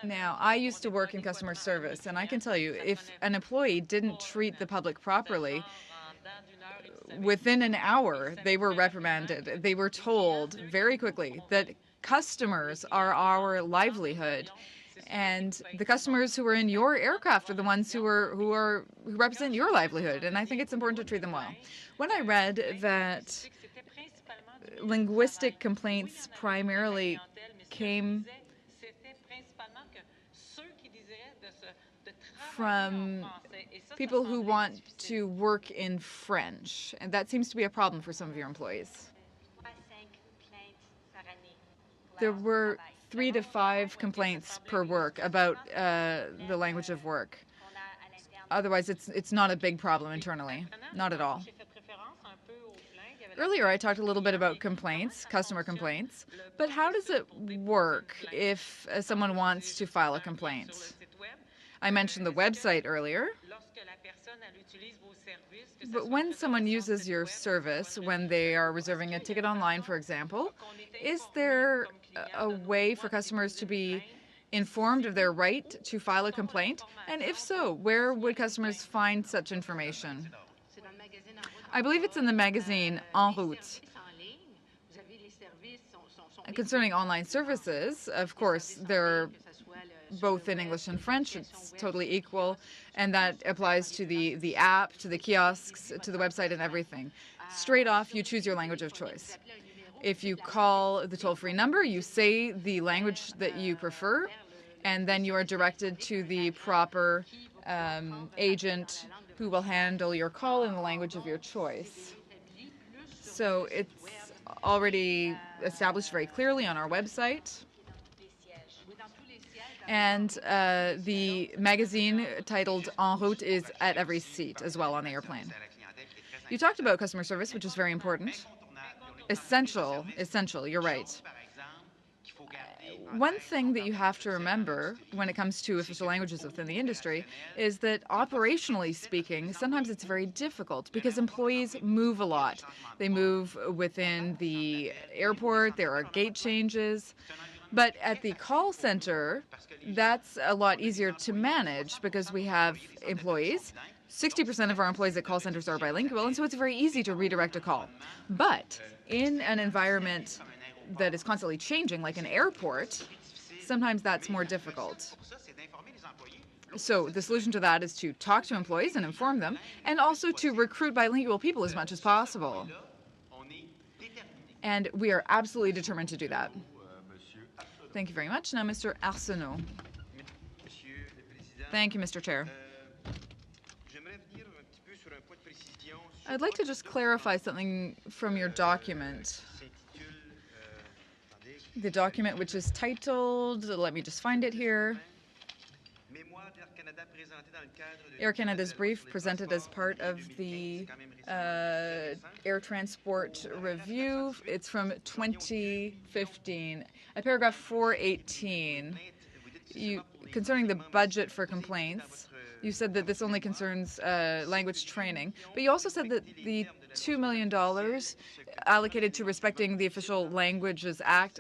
Now, I used to work in customer service, and I can tell you, if an employee didn't treat the public properly, within an hour, they were reprimanded. They were told very quickly that customers are our livelihood, and the customers who are in your aircraft are the ones who represent your livelihood, and I think it's important to treat them well. When I read that linguistic complaints primarily came from people who want to work in French, and that seems to be a problem for some of your employees. There were 3 to 5 complaints per work about the language of work. Otherwise, it's not a big problem internally, not at all. Earlier, I talked a little bit about complaints, customer complaints, but how does it work if someone wants to file a complaint? I mentioned the website earlier, but when someone uses your service, when they are reserving a ticket online, for example, is there a way for customers to be informed of their right to file a complaint? And if so, where would customers find such information? I believe it's in the magazine En Route. Concerning online services, of course, they're both in English and French. It's totally equal, and that applies to the app, to the kiosks, to the website, and everything. Straight off, you choose your language of choice. If you call the toll-free number, you say the language that you prefer, and then you are directed to the proper agent who will handle your call in the language of your choice. So it's already established very clearly on our website. And the magazine titled En Route is at every seat as well on the airplane. You talked about customer service, which is very important. Essential, you're right. One thing that you have to remember when it comes to official languages within the industry is that operationally speaking, sometimes it's very difficult because employees move a lot. They move within the airport, there are gate changes. But at the call center, that's a lot easier to manage because we have employees. 60% of our employees at call centers are bilingual, and so it's very easy to redirect a call. But in an environment that is constantly changing, like an airport, sometimes that's more difficult. So the solution to that is to talk to employees and inform them, and also to recruit bilingual people as much as possible. And we are absolutely determined to do that. Thank you very much. Now, Mr. Arsenault. Thank you, Mr. Chair. I'd like to just clarify something from your document. The document which is titled, let me just find it here, Air Canada's brief presented as part of the air transport review. It's from 2015. At paragraph 418, concerning the budget for complaints, you said that this only concerns language training, but you also said that the $2 million allocated to respecting the Official Languages Act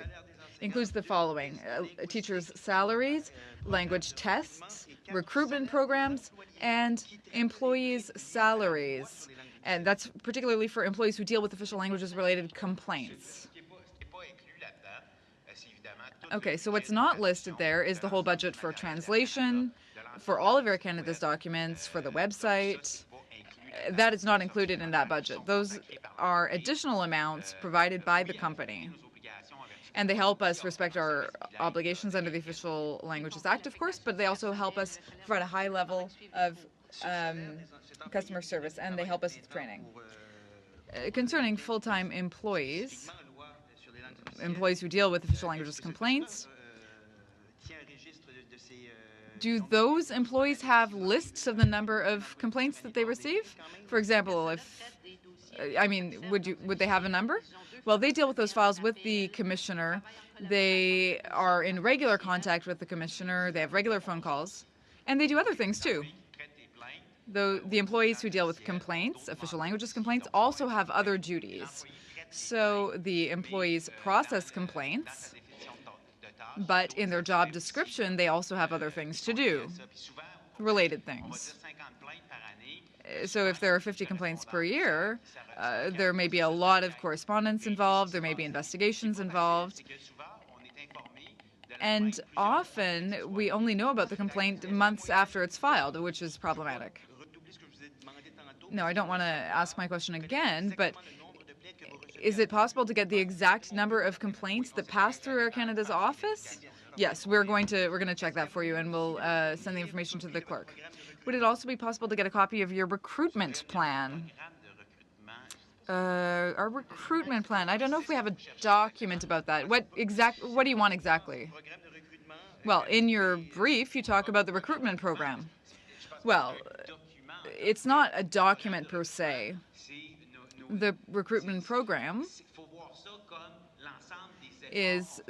includes the following: teachers' salaries, language tests, recruitment programs, and employees' salaries. And that's particularly for employees who deal with official languages-related complaints. Okay, so what's not listed there is the whole budget for translation, for all of Air Canada's documents, for the website. That is not included in that budget. Those are additional amounts provided by the company. And they help us respect our obligations under the Official Languages Act, of course, but they also help us provide a high level of customer service, and they help us with training. Concerning full-time employees, employees who deal with official languages complaints, do those employees have lists of the number of complaints that they receive? For example, would they have a number? Well, they deal with those files with the commissioner. They are in regular contact with the commissioner. They have regular phone calls, and they do other things too. The employees who deal with complaints, official languages complaints, also have other duties. So the employees process complaints, but in their job description, they also have other things to do, related things. So if there are 50 complaints per year, there may be a lot of correspondence involved, there may be investigations involved, and often we only know about the complaint months after it's filed, which is problematic. No, I don't want to ask my question again, but is it possible to get the exact number of complaints that pass through Air Canada's office? Yes, we're going to check that for you, and we'll send the information to the clerk. Would it also be possible to get a copy of your recruitment plan? Our recruitment plan. I don't know if we have a document about that. What do you want exactly? Well, in your brief, you talk about the recruitment program. Well, it's not a document per se. The recruitment program is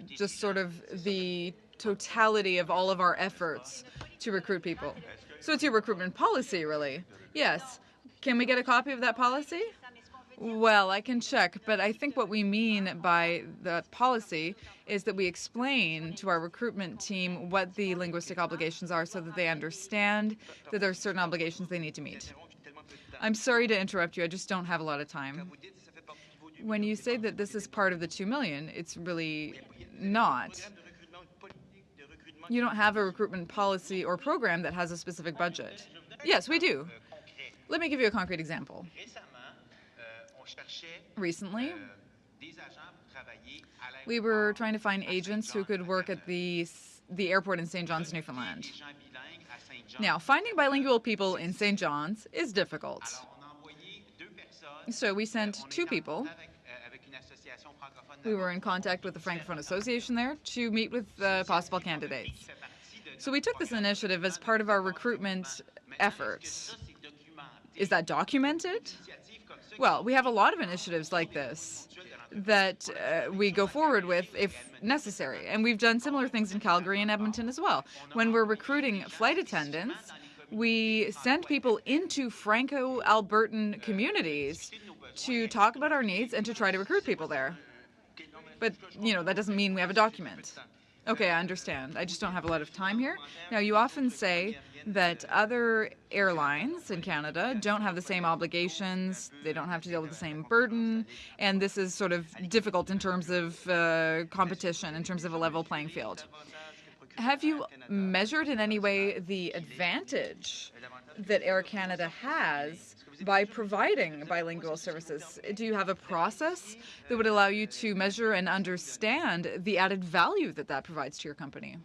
just sort of the totality of all of our efforts to recruit people. So it's your recruitment policy, really. Yes. Can we get a copy of that policy? Well, I can check, but I think what we mean by the policy is that we explain to our recruitment team what the linguistic obligations are so that they understand that there are certain obligations they need to meet. I'm sorry to interrupt you, I just don't have a lot of time. When you say that this is part of the 2 million, it's really not. You don't have a recruitment policy or program that has a specific budget. Yes, we do. Let me give you a concrete example. Recently, we were trying to find agents who could work at the airport in St. John's, Newfoundland. Now, finding bilingual people in St. John's is difficult. So we sent 2 people. We were in contact with the Francophone Association there to meet with possible candidates. So we took this initiative as part of our recruitment efforts. Is that documented? Well, we have a lot of initiatives like this that we go forward with if necessary. And we've done similar things in Calgary and Edmonton as well. When we're recruiting flight attendants, we send people into Franco-Albertan communities to talk about our needs and to try to recruit people there. But, that doesn't mean we have a document. Okay, I understand. I just don't have a lot of time here. Now, you often say that other airlines in Canada don't have the same obligations, they don't have to deal with the same burden, and this is sort of difficult in terms of competition, in terms of a level playing field. Have you measured in any way the advantage that Air Canada has by providing bilingual services? Do you have a process that would allow you to measure and understand the added value that that provides to your company?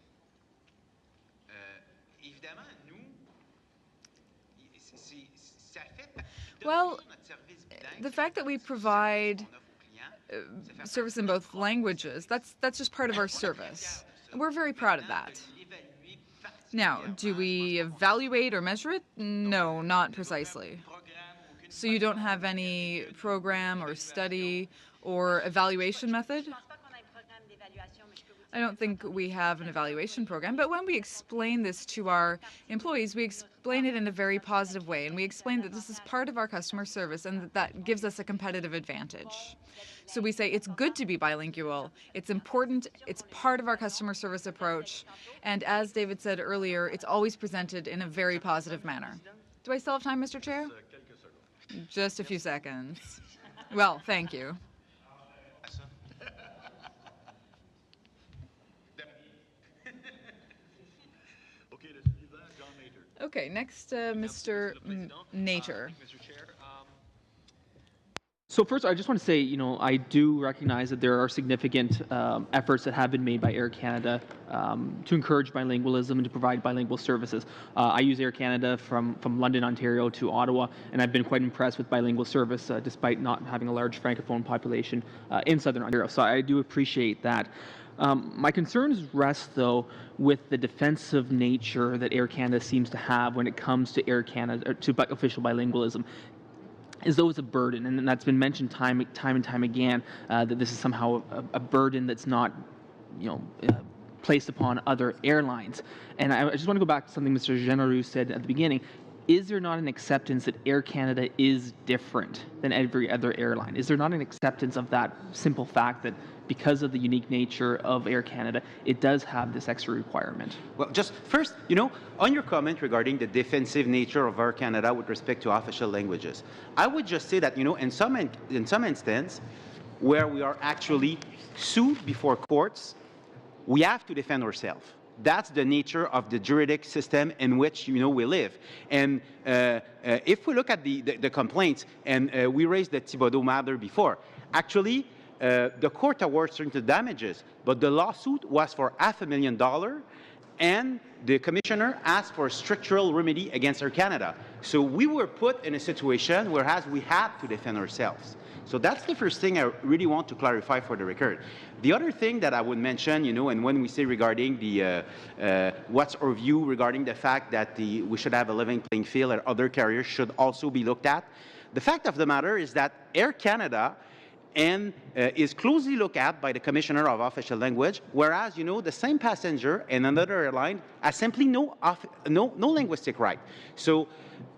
Well, the fact that we provide service in both languages, that's just part of our service. We're very proud of that. Now, do we evaluate or measure it? No, not precisely. So you don't have any program or study or evaluation method? I don't think we have an evaluation program, but when we explain this to our employees, we explain it in a very positive way, and we explain that this is part of our customer service and that gives us a competitive advantage. So we say it's good to be bilingual, it's important, it's part of our customer service approach, and as David said earlier, it's always presented in a very positive manner. Do I still have time, Mr. Chair? Just a few seconds. Well, thank you. Okay, next, Mr. Nater. So first, I just want to say, I do recognize that there are significant efforts that have been made by Air Canada to encourage bilingualism and to provide bilingual services. I use Air Canada from London, Ontario to Ottawa, and I've been quite impressed with bilingual service despite not having a large Francophone population in Southern Ontario. So I do appreciate that. My concerns rest, though, with the defensive nature that Air Canada seems to have when it comes to Air Canada, to official bilingualism, as though it's a burden, and that's been mentioned time and time again, that this is somehow a burden that's not, placed upon other airlines. And I just want to go back to something Mr. Généreux said at the beginning. Is there not an acceptance that Air Canada is different than every other airline? Is there not an acceptance of that simple fact that because of the unique nature of Air Canada, it does have this extra requirement? Well, just first, on your comment regarding the defensive nature of Air Canada with respect to official languages, I would just say that, in some instance where we are actually sued before courts, we have to defend ourselves. That's the nature of the juridic system in which we live. And if we look at the complaints, and we raised the Thibaudeau matter before, actually the court awards certain damages, but the lawsuit was for $500,000, and the commissioner asked for a structural remedy against Air Canada. So we were put in a situation whereas we had to defend ourselves. So that's the first thing I really want to clarify for the record. The other thing that I would mention, and when we say regarding the what's our view regarding the fact that we should have a level playing field and other carriers should also be looked at, the fact of the matter is that Air Canada is closely looked at by the Commissioner of Official Language, whereas, the same passenger in another airline has simply no linguistic right. So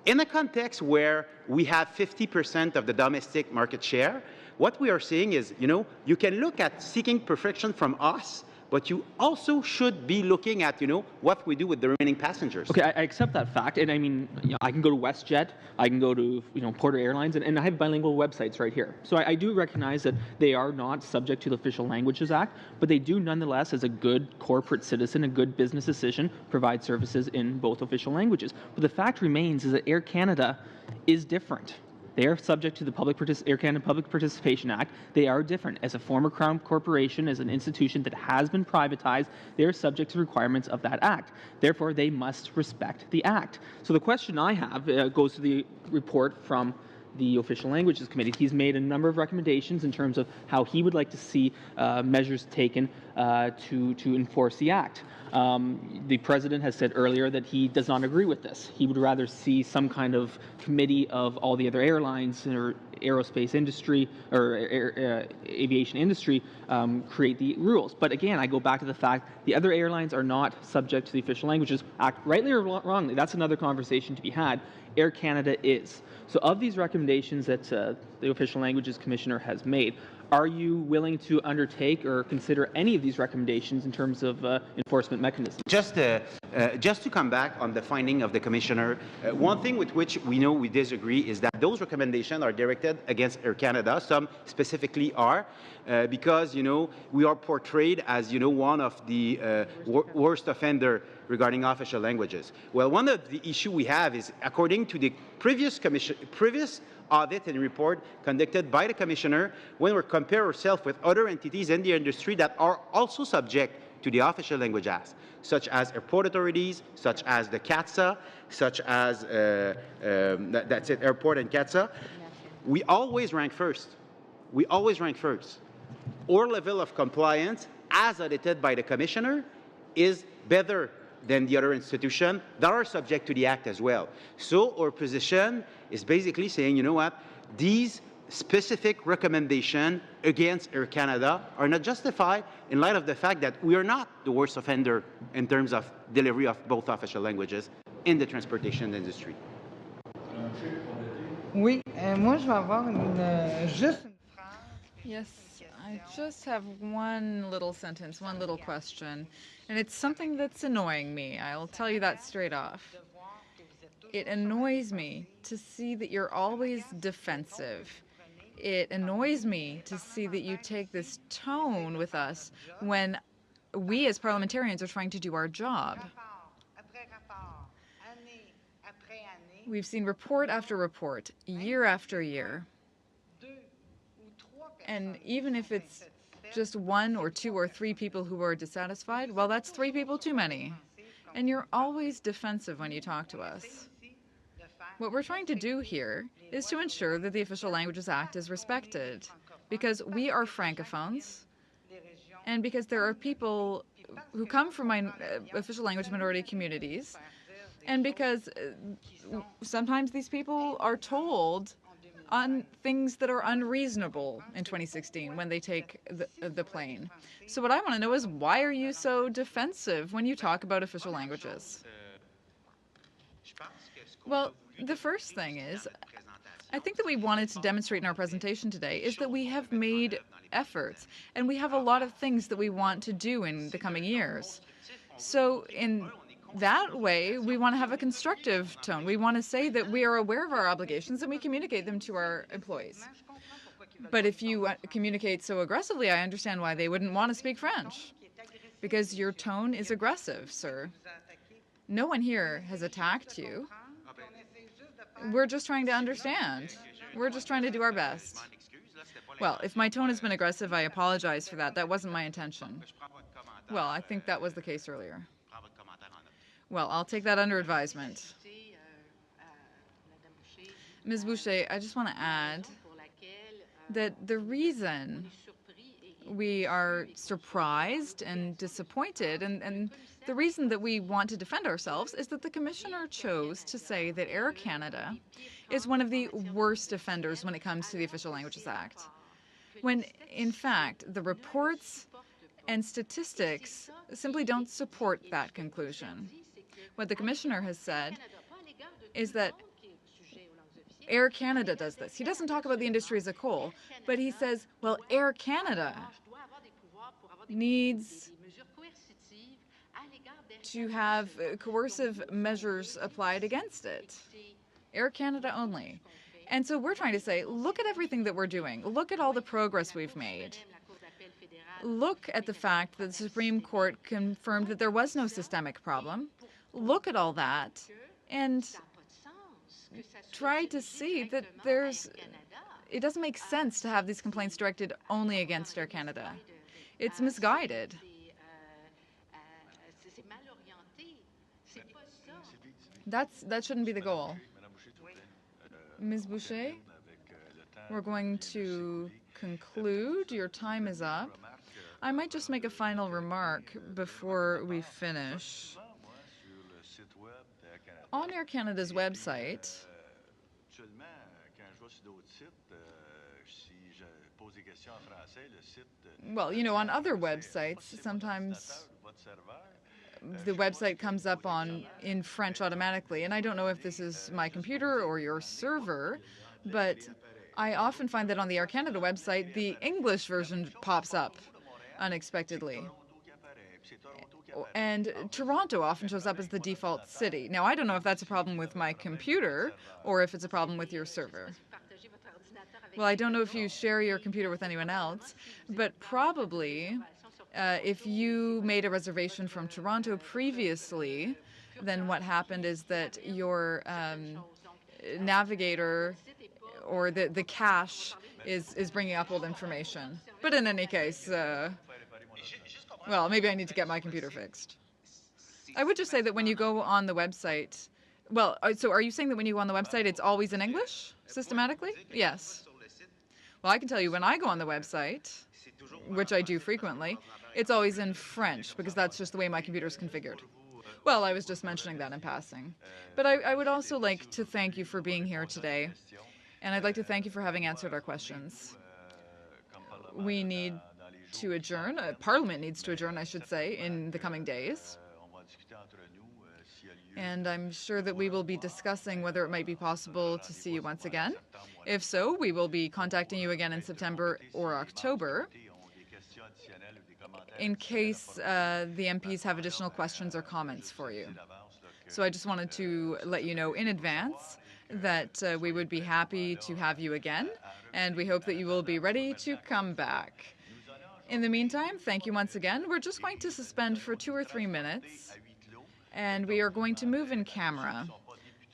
in a context where we have 50% of the domestic market share, what we are seeing is, you can look at seeking perfection from us, but you also should be looking at, what we do with the remaining passengers. Okay, I accept that fact, and I mean, I can go to WestJet, I can go to, Porter Airlines, and I have bilingual websites right here. So I do recognize that they are not subject to the Official Languages Act, but they do nonetheless, as a good corporate citizen, a good business decision, provide services in both official languages. But the fact remains is that Air Canada is different. They are subject to the Air Canada Public Participation Act. They are different. As a former Crown corporation, as an institution that has been privatized, they are subject to requirements of that act. Therefore, they must respect the act. So the question I have goes to the report from the Official Languages Committee. He's made a number of recommendations in terms of how he would like to see measures taken to enforce the act. The President has said earlier that he does not agree with this. He would rather see some kind of committee of all the other airlines or aerospace industry or aviation industry create the rules. But again, I go back to the fact the other airlines are not subject to the Official Languages Act, rightly or wrongly. That's another conversation to be had. Air Canada is. So of these recommendations that the Official Languages Commissioner has made, are you willing to undertake or consider any of these recommendations in terms of enforcement mechanisms? Just to come back on the finding of the Commissioner, one thing with which we know we disagree is that those recommendations are directed against Air Canada. Some specifically are, because, we are portrayed as, one of the worst offender regarding official languages. Well, one of the issue we have is, according to the previous audit and report conducted by the Commissioner, when we compare ourselves with other entities in the industry that are also subject to the Official Language Act, such as airport authorities, such as the CATSA, such as, that's it, airport and CATSA, we always rank first. We always rank first. Our level of compliance, as audited by the Commissioner, is better than the other institutions that are subject to the Act as well. So our position is basically saying, these specific recommendations against Air Canada are not justified in light of the fact that we are not the worst offender in terms of delivery of both official languages in the transportation industry. Oui, moi je vais avoir juste une phrase. Yes, I just have one little sentence, one little question, and it's something that's annoying me. I'll tell you that straight off. It annoys me to see that you're always defensive. It annoys me to see that you take this tone with us when we as parliamentarians are trying to do our job. We've seen report after report, year after year. And even if it's just one or two or three people who are dissatisfied, well, that's three people too many. And you're always defensive when you talk to us. What we're trying to do here is to ensure that the Official Languages Act is respected, because we are francophones, and because there are people who come from official language minority communities, and because sometimes these people are told on things that are unreasonable in 2016 when they take the plane. So what I want to know is, why are you so defensive when you talk about official languages? Well, the first thing is, I think that we wanted to demonstrate in our presentation today is that we have made efforts, and we have a lot of things that we want to do in the coming years. So in that way, we want to have a constructive tone. We want to say that we are aware of our obligations and we communicate them to our employees. But if you communicate so aggressively, I understand why they wouldn't want to speak French, because your tone is aggressive, sir. No one here has attacked you. We're just trying to understand. We're just trying to do our best. Well, if my tone has been aggressive, I apologize for that. That wasn't my intention. Well, I think that was the case earlier. Well, I'll take that under advisement. Ms. Boucher, I just want to add that the reason we are surprised and disappointed, and the reason that we want to defend ourselves, is that the Commissioner chose to say that Air Canada is one of the worst offenders when it comes to the Official Languages Act, when in fact the reports and statistics simply don't support that conclusion. What the Commissioner has said is that Air Canada does this. He doesn't talk about the industry as a whole, but he says, well, Air Canada needs to have coercive measures applied against it. Air Canada only. And so we're trying to say, look at everything that we're doing. Look at all the progress we've made. Look at the fact that the Supreme Court confirmed that there was no systemic problem. Look at all that and try to see that it doesn't make sense to have these complaints directed only against Air Canada. It's misguided. That shouldn't be the goal. Ms. Boucher, we're going to conclude. Your time is up. I might just make a final remark before we finish. On Air Canada's website, well, you know, on other websites, sometimes the website comes up in French automatically, and I don't know if this is my computer or your server, but I often find that on the Air Canada website, the English version pops up unexpectedly. And Toronto often shows up as the default city. Now, I don't know if that's a problem with my computer or if it's a problem with your server. Well, I don't know if you share your computer with anyone else, but probably if you made a reservation from Toronto previously, then what happened is that your navigator or the cache is bringing up old information. But in any case, well, maybe I need to get my computer fixed. I would just say that when you go on the website, well, so are you saying that when you go on the website, it's always in English, systematically? Yes. Well, I can tell you when I go on the website, which I do frequently, it's always in French, because that's just the way my computer is configured. Well, I was just mentioning that in passing. But I would also like to thank you for being here today, and I'd like to thank you for having answered our questions. We need to adjourn. Parliament needs to adjourn, I should say, in the coming days. And I'm sure that we will be discussing whether it might be possible to see you once again. If so, we will be contacting you again in September or October in case the MPs have additional questions or comments for you. So I just wanted to let you know in advance that we would be happy to have you again, and we hope that you will be ready to come back. In the meantime, thank you once again. We're just going to suspend for 2 or 3 minutes, and we are going to move in camera.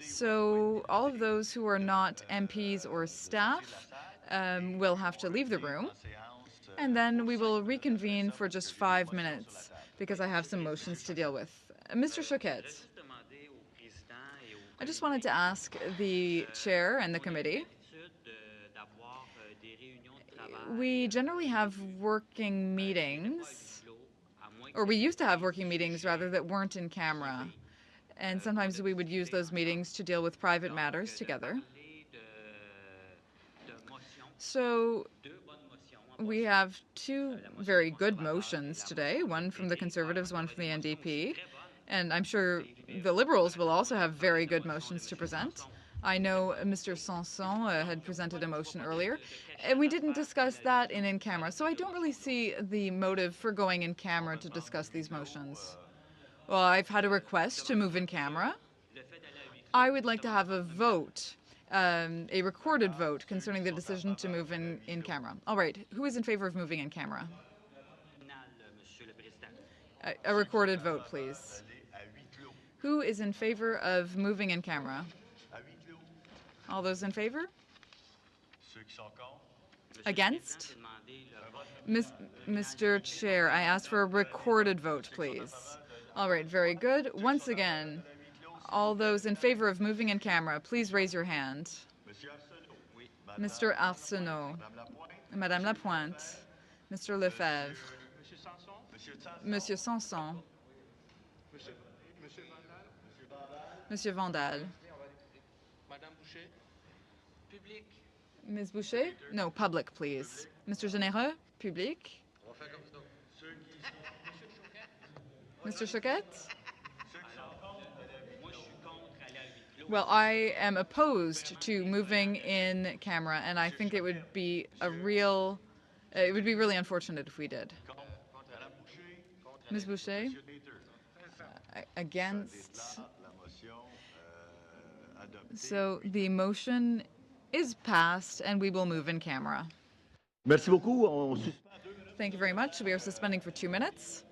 So all of those who are not MPs or staff will have to leave the room, and then we will reconvene for just 5 minutes because I have some motions to deal with. Mr. Choquette, I just wanted to ask the chair and the committee. We generally have working meetings, or we used to have working meetings, rather, that weren't in camera. And sometimes we would use those meetings to deal with private matters together. So we have 2 very good motions today, one from the Conservatives, one from the NDP. And I'm sure the Liberals will also have very good motions to present. I know Mr. Sanson had presented a motion earlier, and we didn't discuss that in camera. So I don't really see the motive for going in camera to discuss these motions. Well, I've had a request to move in camera. I would like to have a vote, a recorded vote concerning the decision to move in camera. All right, who is in favor of moving in camera? A recorded vote, please. Who is in favor of moving in camera? All those in favor? Against? Mr. Chair, I ask for a recorded vote, please. All right, very good. Once again, all those in favor of moving in camera, please raise your hand. Mr. Arsenault, Madame Lapointe, Mr. Lefebvre, Monsieur Sanson, Monsieur Vandal, Ms. Boucher? No, public, please. Mr. Généreux, public. Mr. Choquette? Well, I am opposed to moving in camera, and I think it would be really unfortunate if we did. Ms. Boucher? Against? So the motion is passed, and we will move in camera. Merci beaucoup. Thank you very much. We are suspending for 2 minutes.